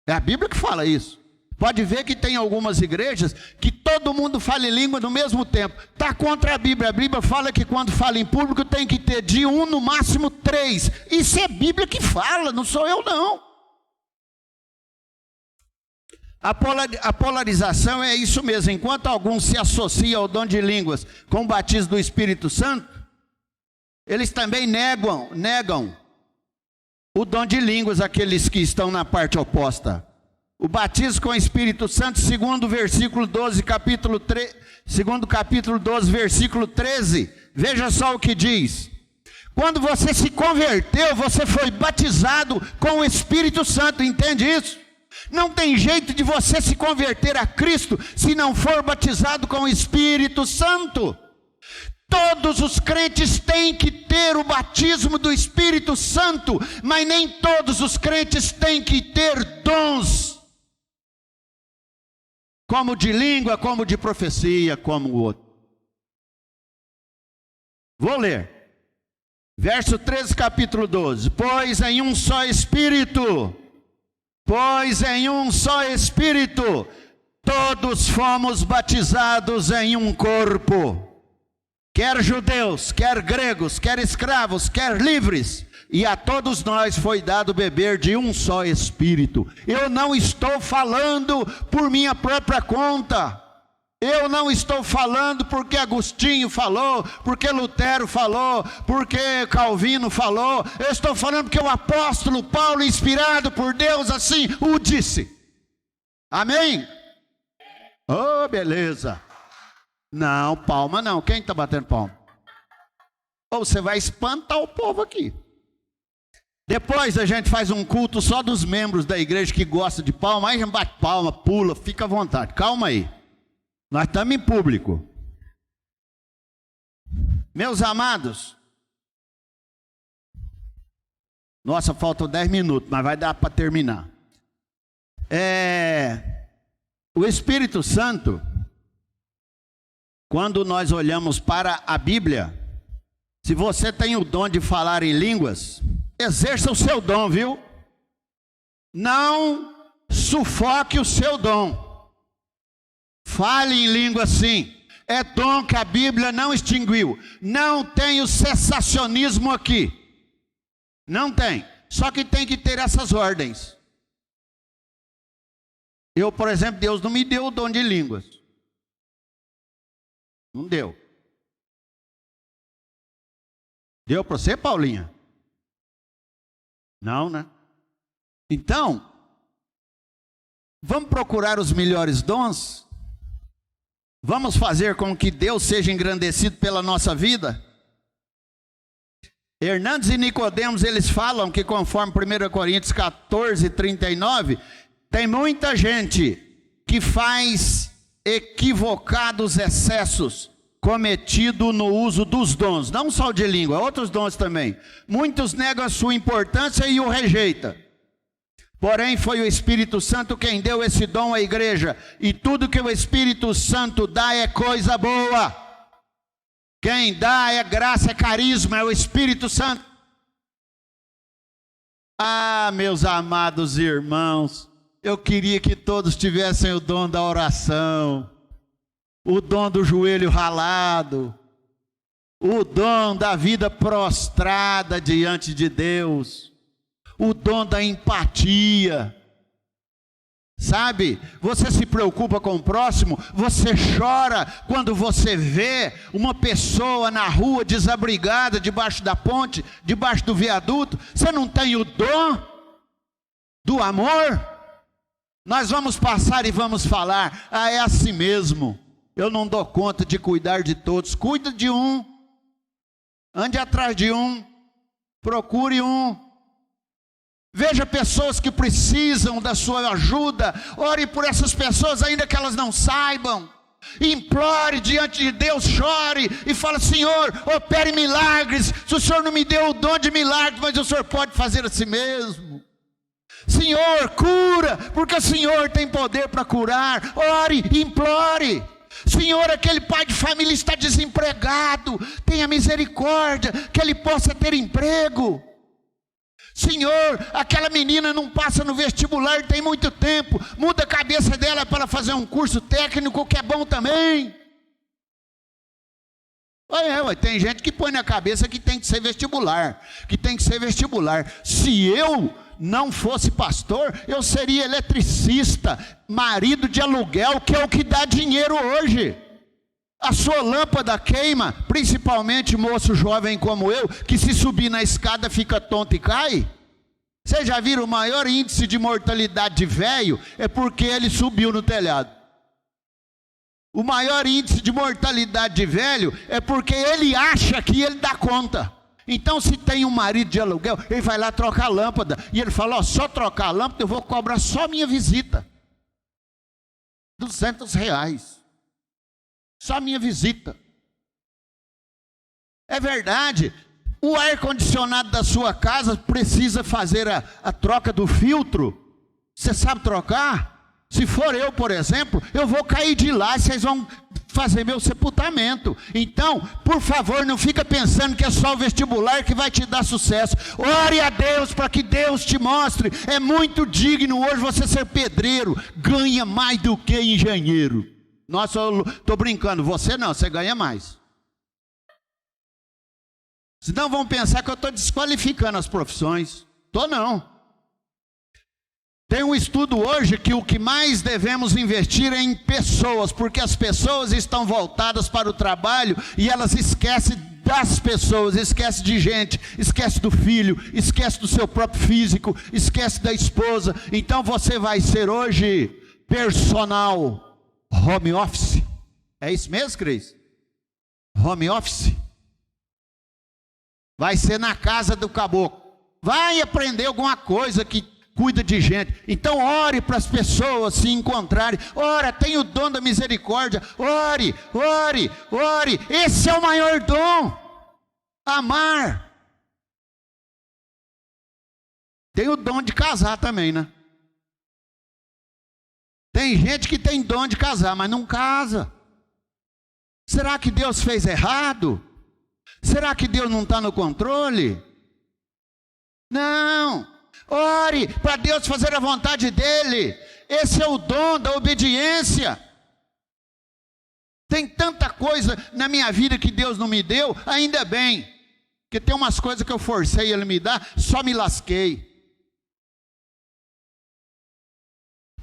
É a Bíblia que fala isso. Pode ver que tem algumas igrejas que todo mundo fala em língua no mesmo tempo. Está contra a Bíblia. A Bíblia fala que quando fala em público tem que ter de 1, no máximo 3. Isso é a Bíblia que fala, não sou eu não. A polarização é isso mesmo. Enquanto alguns se associam ao dom de línguas com o batismo do Espírito Santo, eles também negam o dom de línguas, aqueles que estão na parte oposta. O batismo com o Espírito Santo, segundo versículo 12, segundo capítulo 12, versículo 13. Veja só o que diz. Quando você se converteu, você foi batizado com o Espírito Santo, entende isso? Não tem jeito de você se converter a Cristo se não for batizado com o Espírito Santo. Todos os crentes têm que ter o batismo do Espírito Santo, mas nem todos os crentes têm que ter dons, como de língua, como de profecia, como o outro. Vou ler. Verso 13, capítulo 12. Pois em um só Espírito, todos fomos batizados em um corpo. Quer judeus, quer gregos, quer escravos, quer livres, e a todos nós foi dado beber de um só Espírito. Eu não estou falando por minha própria conta. Eu não estou falando porque Agostinho falou, porque Lutero falou, porque Calvino falou. Eu estou falando porque o apóstolo Paulo, inspirado por Deus, assim o disse. Amém? Oh, beleza. Não, palma não. Quem está batendo palma? Ou você vai espantar o povo aqui. Depois a gente faz um culto só dos membros da igreja que gosta de palma. Aí a gente bate palma, pula, fica à vontade. Calma aí. Nós estamos em público. Meus amados. Nossa, faltam 10 minutos, mas vai dar para terminar. O Espírito Santo, quando nós olhamos para a Bíblia, se você tem o dom de falar em línguas, exerça o seu dom, viu? Não sufoque o seu dom. Fale em língua sim. É dom que a Bíblia não extinguiu. Não tem o cessacionismo aqui. Não tem. Só que tem que ter essas ordens. Eu, por exemplo, Deus não me deu o dom de línguas. Não deu. Deu para você, Paulinha? Não, né? Então, vamos procurar os melhores dons? Vamos fazer com que Deus seja engrandecido pela nossa vida? Hernandes e Nicodemos, eles falam que conforme 1 Coríntios 14, 39, tem muita gente que faz equivocados excessos cometido no uso dos dons, não só de língua, outros dons também. Muitos negam a sua importância e o rejeitam. Porém, foi o Espírito Santo quem deu esse dom à igreja, e tudo que o Espírito Santo dá é coisa boa. Quem dá é graça, é carisma, é o Espírito Santo. Ah, meus amados irmãos, eu queria que todos tivessem o dom da oração, o dom do joelho ralado, o dom da vida prostrada diante de Deus, o dom da empatia. Sabe, você se preocupa com o próximo, você chora quando você vê uma pessoa na rua desabrigada, debaixo da ponte, debaixo do viaduto. Você não tem o dom do amor? Nós vamos passar e vamos falar: ah, é assim mesmo, eu não dou conta de cuidar de todos. Cuida de um, ande atrás de um, procure um. Veja pessoas que precisam da sua ajuda, ore por essas pessoas, ainda que elas não saibam. Implore diante de Deus, chore e fala: Senhor, opere milagres. Se o Senhor não me deu o dom de milagres, mas o Senhor pode fazer a si mesmo. Senhor, cura, porque o Senhor tem poder para curar. Ore, implore. Senhor, aquele pai de família está desempregado, tenha misericórdia, que ele possa ter emprego. Senhor, aquela menina não passa no vestibular tem muito tempo, muda a cabeça dela para fazer um curso técnico que é bom também. Tem gente que põe na cabeça que tem que ser vestibular, Se eu não fosse pastor, eu seria eletricista, marido de aluguel, que é o que dá dinheiro hoje. A sua lâmpada queima, principalmente moço jovem como eu, que se subir na escada fica tonto e cai. Vocês já viram o maior índice de mortalidade de velho? É porque ele subiu no telhado. O maior índice de mortalidade de velho é porque ele acha que ele dá conta. Então, se tem um marido de aluguel, ele vai lá trocar a lâmpada. E ele fala, só trocar a lâmpada eu vou cobrar só minha visita. R$200. Só minha visita. É verdade. O ar-condicionado da sua casa precisa fazer a troca do filtro. Você sabe trocar? Se for eu, por exemplo, eu vou cair de lá e vocês vão fazer meu sepultamento. Então, por favor, não fica pensando que é só o vestibular que vai te dar sucesso. Ore a Deus para que Deus te mostre. É muito digno hoje você ser pedreiro. Ganha mais do que engenheiro. Nossa, eu estou brincando. Você não, você ganha mais. Senão vão pensar que eu estou desqualificando as profissões. Estou não. Tem um estudo hoje que o que mais devemos investir é em pessoas, porque as pessoas estão voltadas para o trabalho e elas esquecem das pessoas, esquecem de gente, esquecem do filho, esquecem do seu próprio físico, esquecem da esposa. Então você vai ser hoje personal home office. É isso mesmo, Cris? Home office. Vai ser na casa do caboclo. Vai aprender alguma coisa que cuida de gente. Então ore para as pessoas se encontrarem. Ora, tem o dom da misericórdia. Ore, ore, ore. Esse é o maior dom. Amar. Tem o dom de casar também, né? Tem gente que tem dom de casar, mas não casa. Será que Deus fez errado? Será que Deus não está no controle? Não. Ore para Deus fazer a vontade dEle. Esse é o dom da obediência. Tem tanta coisa na minha vida que Deus não me deu, ainda bem. Porque tem umas coisas que eu forcei Ele me dar, só me lasquei.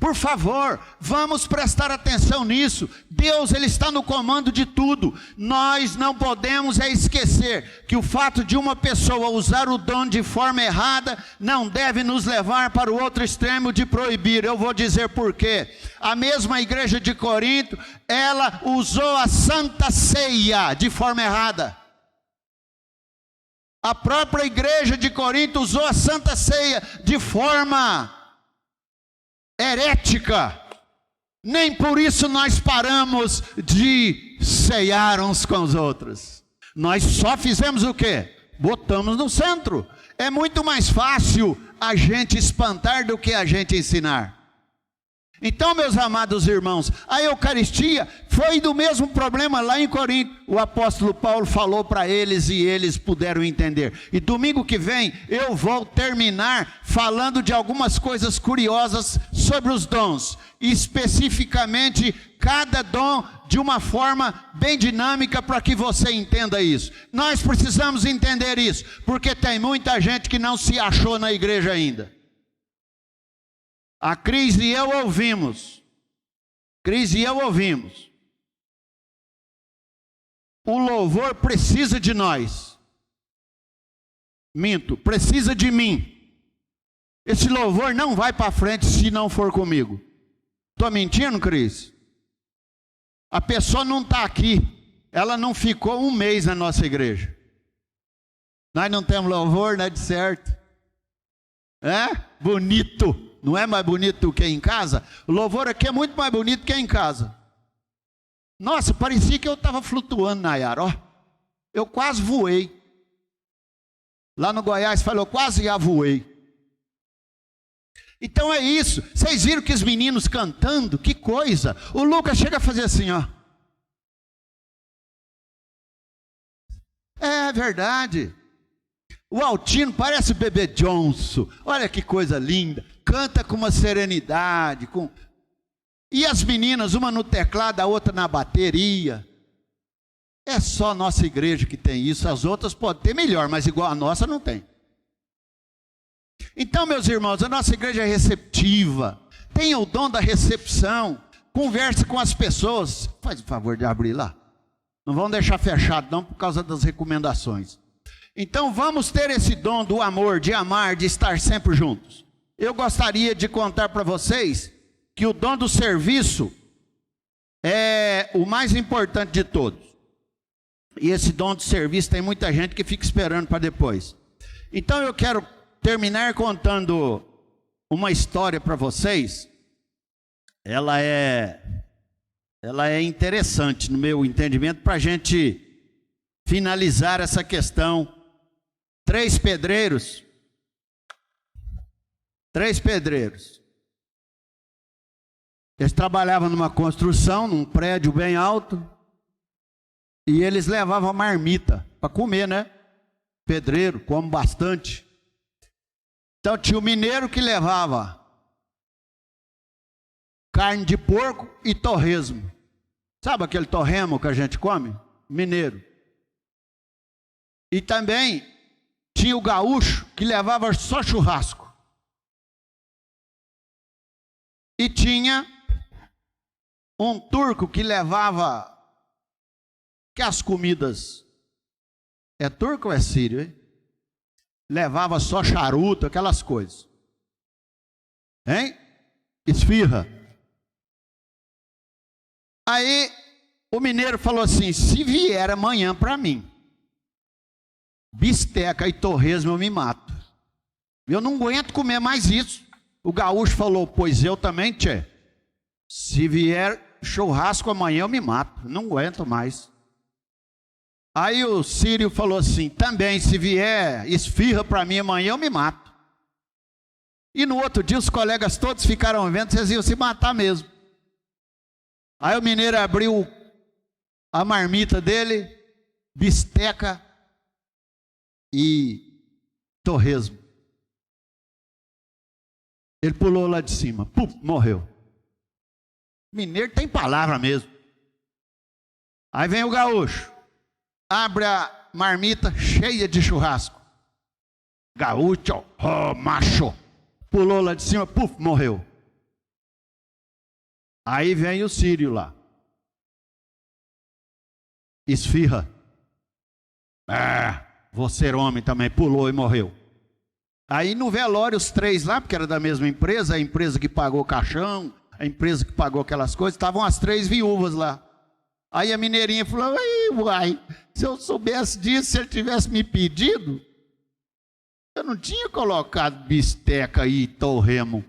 Por favor, vamos prestar atenção nisso. Deus, Ele está no comando de tudo. Nós não podemos esquecer que o fato de uma pessoa usar o dom de forma errada não deve nos levar para o outro extremo de proibir. Eu vou dizer por quê. A mesma igreja de Corinto, ela usou a Santa Ceia de forma errada. A própria igreja de Corinto usou a Santa Ceia de forma herética. Nem por isso nós paramos de ceiar uns com os outros. Nós só fizemos o quê? Botamos no centro. É muito mais fácil a gente espantar do que a gente ensinar. Então, meus amados irmãos, a Eucaristia foi do mesmo problema lá em Corinto. O apóstolo Paulo falou para eles e eles puderam entender. E domingo que vem eu vou terminar falando de algumas coisas curiosas sobre os dons. Especificamente cada dom de uma forma bem dinâmica para que você entenda isso. Nós precisamos entender isso, porque tem muita gente que não se achou na igreja ainda. A Cris e eu ouvimos. O louvor precisa de nós. Minto, precisa de mim. Esse louvor não vai para frente se não for comigo. Estou mentindo, Cris? A pessoa não está aqui. Ela não ficou um mês na nossa igreja. Nós não temos louvor, não é de certo? É? Bonito. Não é mais bonito do que em casa? O louvor aqui é muito mais bonito que em casa. Nossa, parecia que eu estava flutuando, Nayara. Ó, eu quase voei. Lá no Goiás falou, quase já voei. Então é isso. Vocês viram que os meninos cantando? Que coisa. O Lucas chega a fazer assim, ó. É verdade. O Altino parece Bebê Johnson. Olha que coisa linda. Canta com uma serenidade. E as meninas, uma no teclado, a outra na bateria. É só a nossa igreja que tem isso. As outras podem ter melhor, mas igual a nossa não tem. Então, meus irmãos, a nossa igreja é receptiva. Tenha o dom da recepção. Converse com as pessoas. Faz o favor de abrir lá. Não vão deixar fechado não por causa das recomendações. Então vamos ter esse dom do amor, de amar, de estar sempre juntos. Eu gostaria de contar para vocês que o dom do serviço é o mais importante de todos. E esse dom de serviço tem muita gente que fica esperando para depois. Então eu quero terminar contando uma história para vocês. Ela é interessante no meu entendimento para a gente finalizar essa questão. Três pedreiros. Eles trabalhavam numa construção, num prédio bem alto, e eles levavam marmita para comer, né? Pedreiro, come bastante. Então tinha o mineiro que levava carne de porco e torresmo. Sabe aquele torresmo que a gente come? Mineiro. E também tinha o gaúcho que levava só churrasco. E tinha um turco que levava que as comidas. É turco ou é sírio, hein? Levava só charuto, aquelas coisas. Hein? Esfirra. Aí o mineiro falou assim: se vier amanhã para mim bisteca e torresmo, eu me mato. Eu não aguento comer mais isso. O gaúcho falou: pois eu também, tchê. Se vier churrasco amanhã, eu me mato. Não aguento mais. Aí o sírio falou assim: também, se vier esfirra para mim amanhã, eu me mato. E no outro dia os colegas todos ficaram vendo, vocês iam se matar mesmo. Aí o mineiro abriu a marmita dele, bisteca e torresmo. Ele pulou lá de cima, puf, morreu. Mineiro tem palavra mesmo. Aí vem o gaúcho, abre a marmita cheia de churrasco. Gaúcho, oh, macho, pulou lá de cima, puf, morreu. Aí vem o sírio lá, esfirra. Vou ser homem também, pulou e morreu. Aí no velório os três lá, porque era da mesma empresa, a empresa que pagou o caixão, a empresa que pagou aquelas coisas, estavam as três viúvas lá. Aí a mineirinha falou: uai, se eu soubesse disso, se ele tivesse me pedido, eu não tinha colocado bisteca e torremo.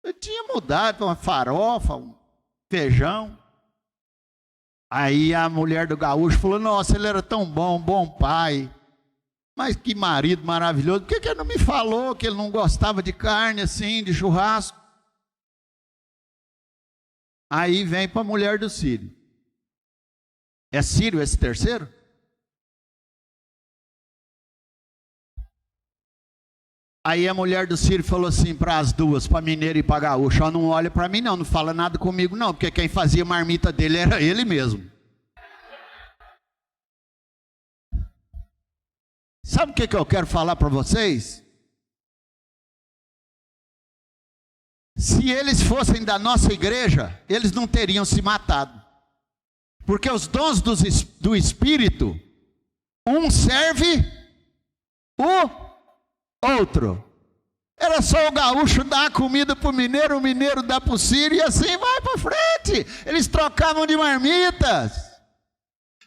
Eu tinha mudado uma farofa, um feijão. Aí a mulher do gaúcho falou: nossa, ele era tão bom, bom pai. Mas que marido maravilhoso. Por que ele não me falou que ele não gostava de carne assim, de churrasco? Aí vem para a mulher do sírio. É sírio esse terceiro? Aí a mulher do sírio falou assim para as duas, para a mineira e para a gaúcha: não olha para mim não fala nada comigo não, porque quem fazia marmita dele era ele mesmo. Sabe o que eu quero falar para vocês? Se eles fossem da nossa igreja, eles não teriam se matado. Porque os dons do Espírito, um serve o outro. Era só o gaúcho dar a comida para o mineiro dar para o sírio, e assim vai para frente. Eles trocavam de marmitas.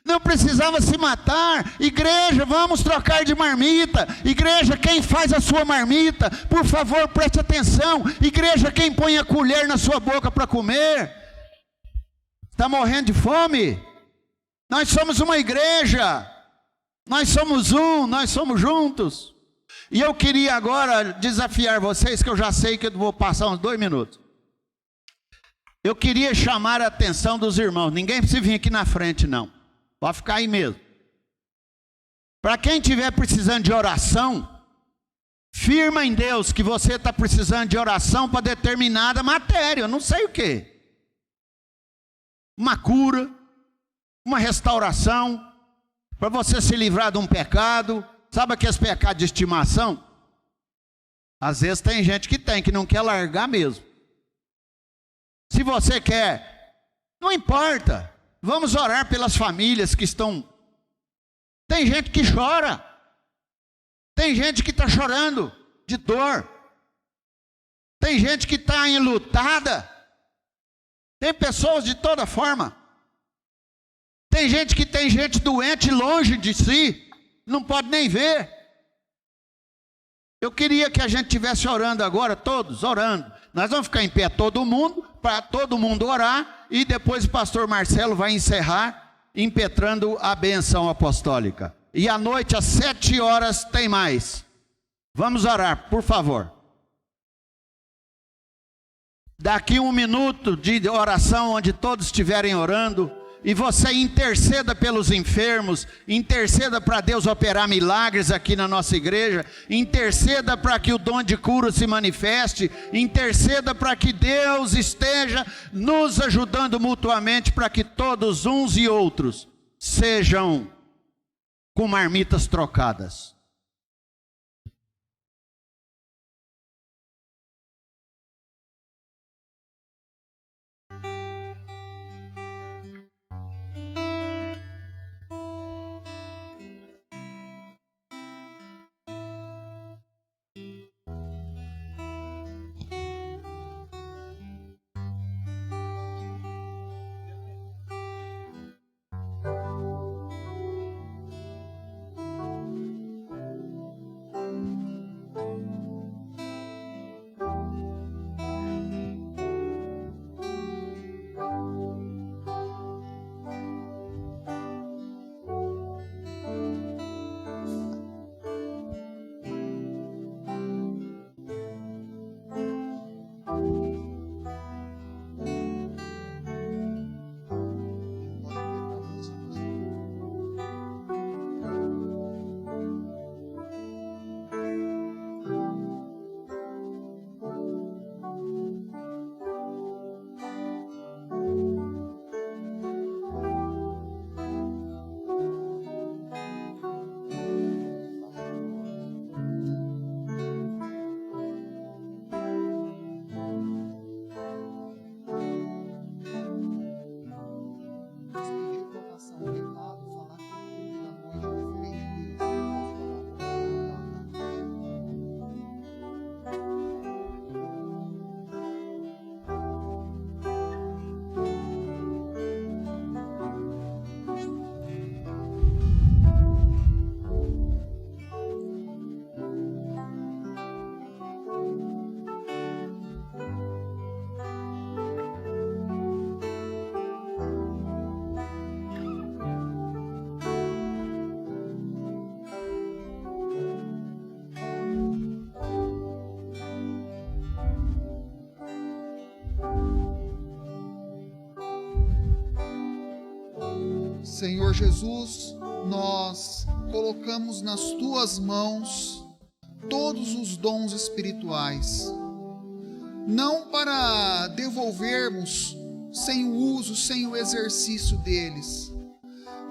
Não precisava se matar. Igreja, vamos trocar de marmita. Igreja, quem faz a sua marmita, por favor, preste atenção. Igreja, quem põe a colher na sua boca para comer, está morrendo de fome? Nós somos uma igreja. Nós somos nós somos juntos. E eu queria agora desafiar vocês, que eu já sei que eu vou passar uns 2 minutos. Eu queria chamar a atenção dos irmãos. Ninguém precisa vir aqui na frente não. Pode ficar aí mesmo. Para quem estiver precisando de oração, firma em Deus que você está precisando de oração para determinada matéria, eu não sei o que. Uma cura, uma restauração, para você se livrar de um pecado. Sabe aqueles pecados de estimação? Às vezes tem gente que não quer largar mesmo. Se você quer, não importa, vamos orar pelas famílias que estão. Tem gente que chora, tem gente que está chorando de dor, tem gente que está enlutada, tem pessoas de toda forma, tem gente doente longe de si, não pode nem ver. Eu queria que a gente estivesse orando agora, todos orando. Nós vamos ficar em pé todo mundo, para todo mundo orar, e depois o pastor Marcelo vai encerrar, impetrando a benção apostólica. E à noite, às 7 horas, tem mais. Vamos orar, por favor. Daqui 1 minuto de oração, onde todos estiverem orando, e você interceda pelos enfermos, interceda para Deus operar milagres aqui na nossa igreja, interceda para que o dom de cura se manifeste, interceda para que Deus esteja nos ajudando mutuamente, para que todos uns e outros sejam com marmitas trocadas. Senhor Jesus, nós colocamos nas tuas mãos todos os dons espirituais, não para devolvermos sem o uso, sem o exercício deles,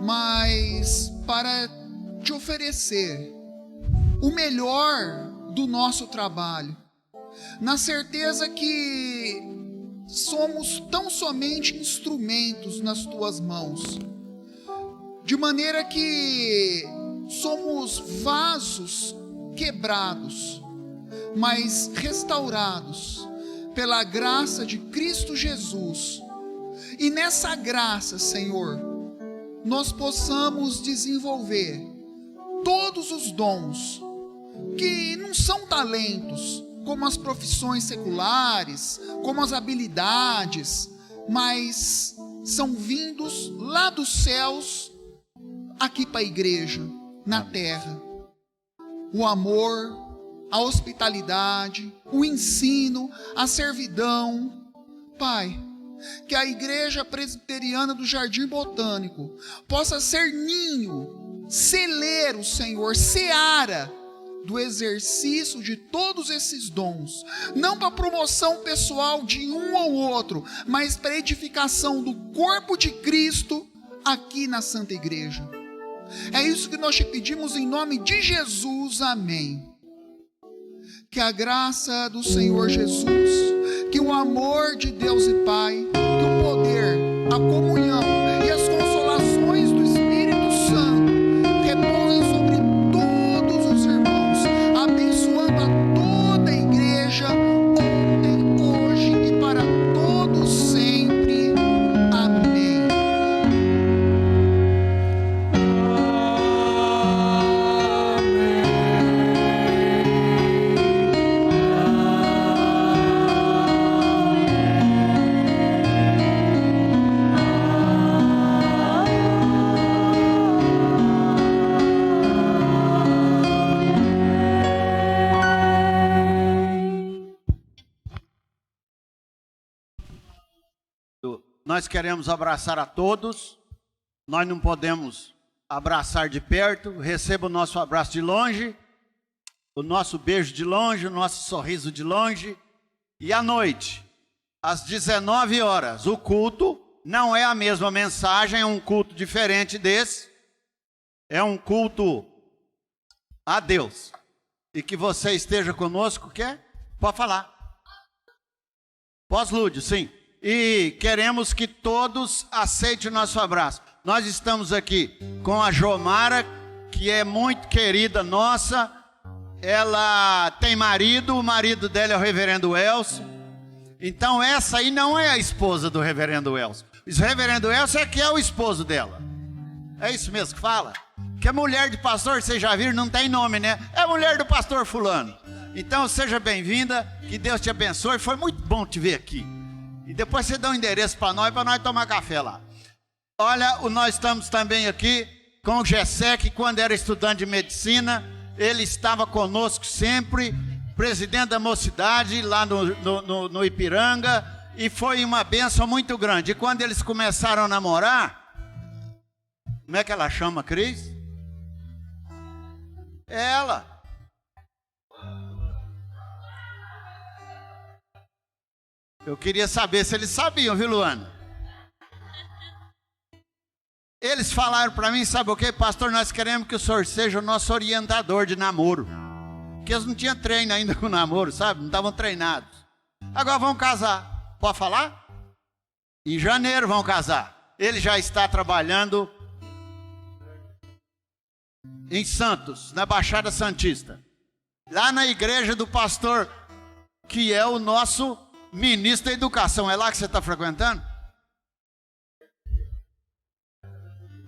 mas para te oferecer o melhor do nosso trabalho, na certeza que somos tão somente instrumentos nas tuas mãos, de maneira que somos vasos quebrados, mas restaurados pela graça de Cristo Jesus. E nessa graça, Senhor, nós possamos desenvolver todos os dons, que não são talentos, como as profissões seculares, como as habilidades, mas são vindos lá dos céus, aqui para a igreja, na terra. O amor, a hospitalidade, o ensino, a servidão. Pai, que a igreja presbiteriana do Jardim Botânico possa ser ninho, celeiro, Senhor, seara do exercício de todos esses dons, não para promoção pessoal de um ou outro, mas para edificação do corpo de Cristo aqui na Santa Igreja. É isso que nós te pedimos em nome de Jesus, amém. Que a graça do Senhor Jesus, que o amor de Deus e Pai, que o poder, a comunhão e as consolações do Espírito Santo repousem sobre todos os irmãos, abençoando a toda a igreja, ontem, hoje e para todos sempre. Amém. Nós queremos abraçar a todos, nós não podemos abraçar de perto, receba o nosso abraço de longe, o nosso beijo de longe, o nosso sorriso de longe. E à noite, às 19 horas, o culto não é a mesma mensagem, é um culto diferente desse, é um culto a Deus. E que você esteja conosco, quer? Pode falar. Pós-lúdio, sim. E queremos que todos aceitem o nosso abraço. Nós estamos aqui com a Jomara, que é muito querida nossa. Ela tem marido, o marido dela é o reverendo Elcio. Então essa aí não é a esposa do reverendo Elcio. O reverendo Elcio é que é o esposo dela. É isso mesmo que fala? Que a mulher de pastor, vocês já viram, não tem nome, né? É a mulher do pastor fulano. Então seja bem-vinda, que Deus te abençoe. Foi muito bom te ver aqui. E depois você dá um endereço para nós tomar café lá. Olha, nós estamos também aqui com o Gessé, que quando era estudante de medicina, ele estava conosco sempre, presidente da mocidade lá no Ipiranga, e foi uma bênção muito grande. E quando eles começaram a namorar, como é que ela chama, Cris? Ela. Eu queria saber se eles sabiam, viu, Luana? Eles falaram para mim, sabe o que, pastor? Nós queremos que o senhor seja o nosso orientador de namoro. Porque eles não tinham treino ainda com namoro, sabe? Não estavam treinados. Agora vão casar. Pode falar? Em janeiro vão casar. Ele já está trabalhando em Santos, na Baixada Santista. Lá na igreja do pastor, que é o nosso ministro da Educação. É lá que você está frequentando?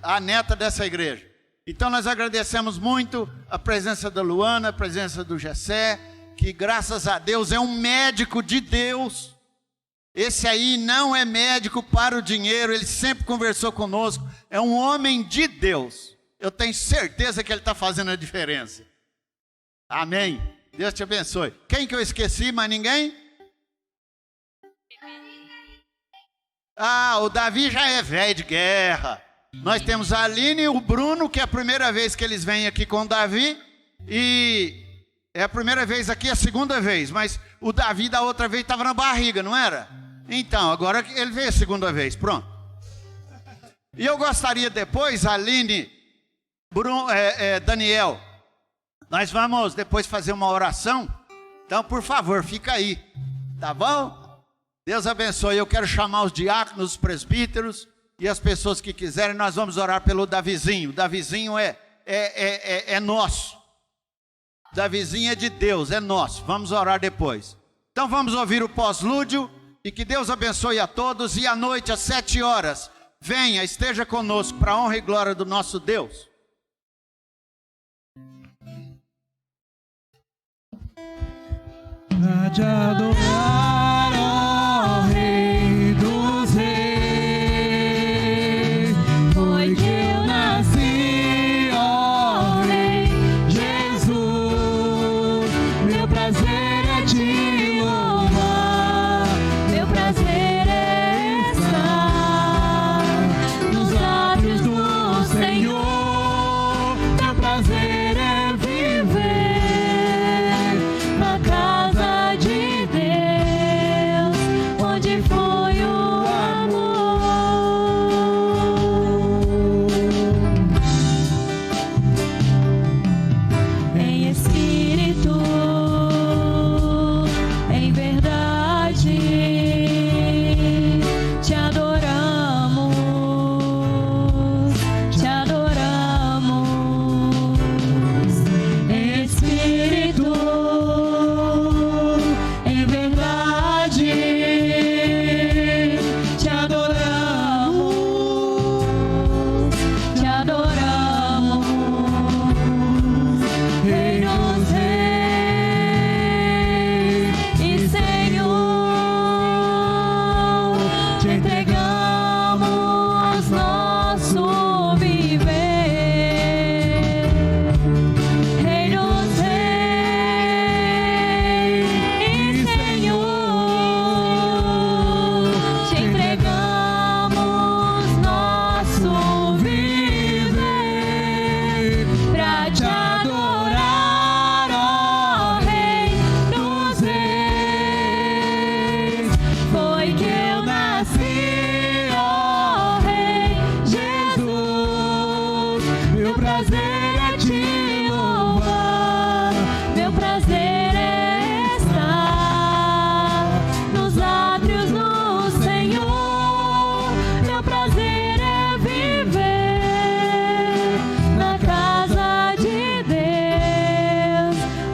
A neta dessa igreja. Então nós agradecemos muito a presença da Luana, a presença do Gessé, que graças a Deus é um médico de Deus. Esse aí não é médico para o dinheiro, ele sempre conversou conosco, é um homem de Deus. Eu tenho certeza que ele está fazendo a diferença. Amém. Deus te abençoe. Quem que eu esqueci, mas ninguém? Ah, o Davi já é velho de guerra. Nós temos a Aline e o Bruno, que é a primeira vez que eles vêm aqui com o Davi. E é a primeira vez aqui, a segunda vez. Mas o Davi da outra vez estava na barriga, não era? Então, agora ele veio a segunda vez, pronto. E eu gostaria depois, Aline, Bruno, Daniel, nós vamos depois fazer uma oração. Então, por favor, fica aí, tá bom? Deus abençoe. Eu quero chamar os diáconos, os presbíteros e as pessoas que quiserem. Nós vamos orar pelo Davizinho. O Davizinho é nosso. O Davizinho é de Deus, é nosso. Vamos orar depois. Então vamos ouvir o pós-lúdio e que Deus abençoe a todos. E à noite, às 7 horas, venha, esteja conosco para a honra e glória do nosso Deus. Pra te adorar, ó Rei dos Reis, foi que eu nasci, ó Rei Jesus. Meu prazer é te louvar, meu prazer é estar nos lábios do Senhor.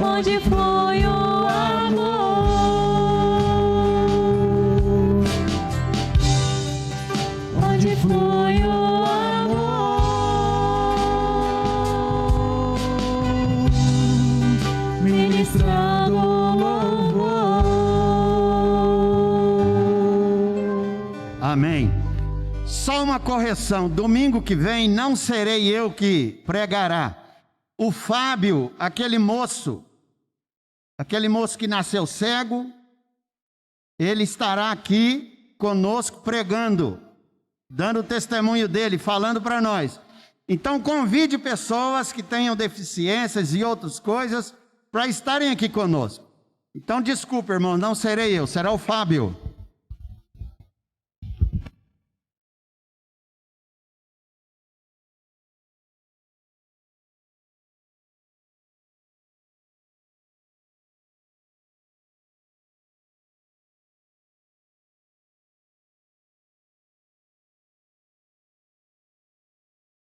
onde foi o amor, onde foi o amor, ministrando louvor. Amém. Só uma correção, domingo que vem não serei eu que pregará. O Fábio, aquele moço que nasceu cego, ele estará aqui conosco pregando, dando o testemunho dele, falando para nós. Então convide pessoas que tenham deficiências e outras coisas para estarem aqui conosco. Então desculpa, irmão, não serei eu, será o Fábio.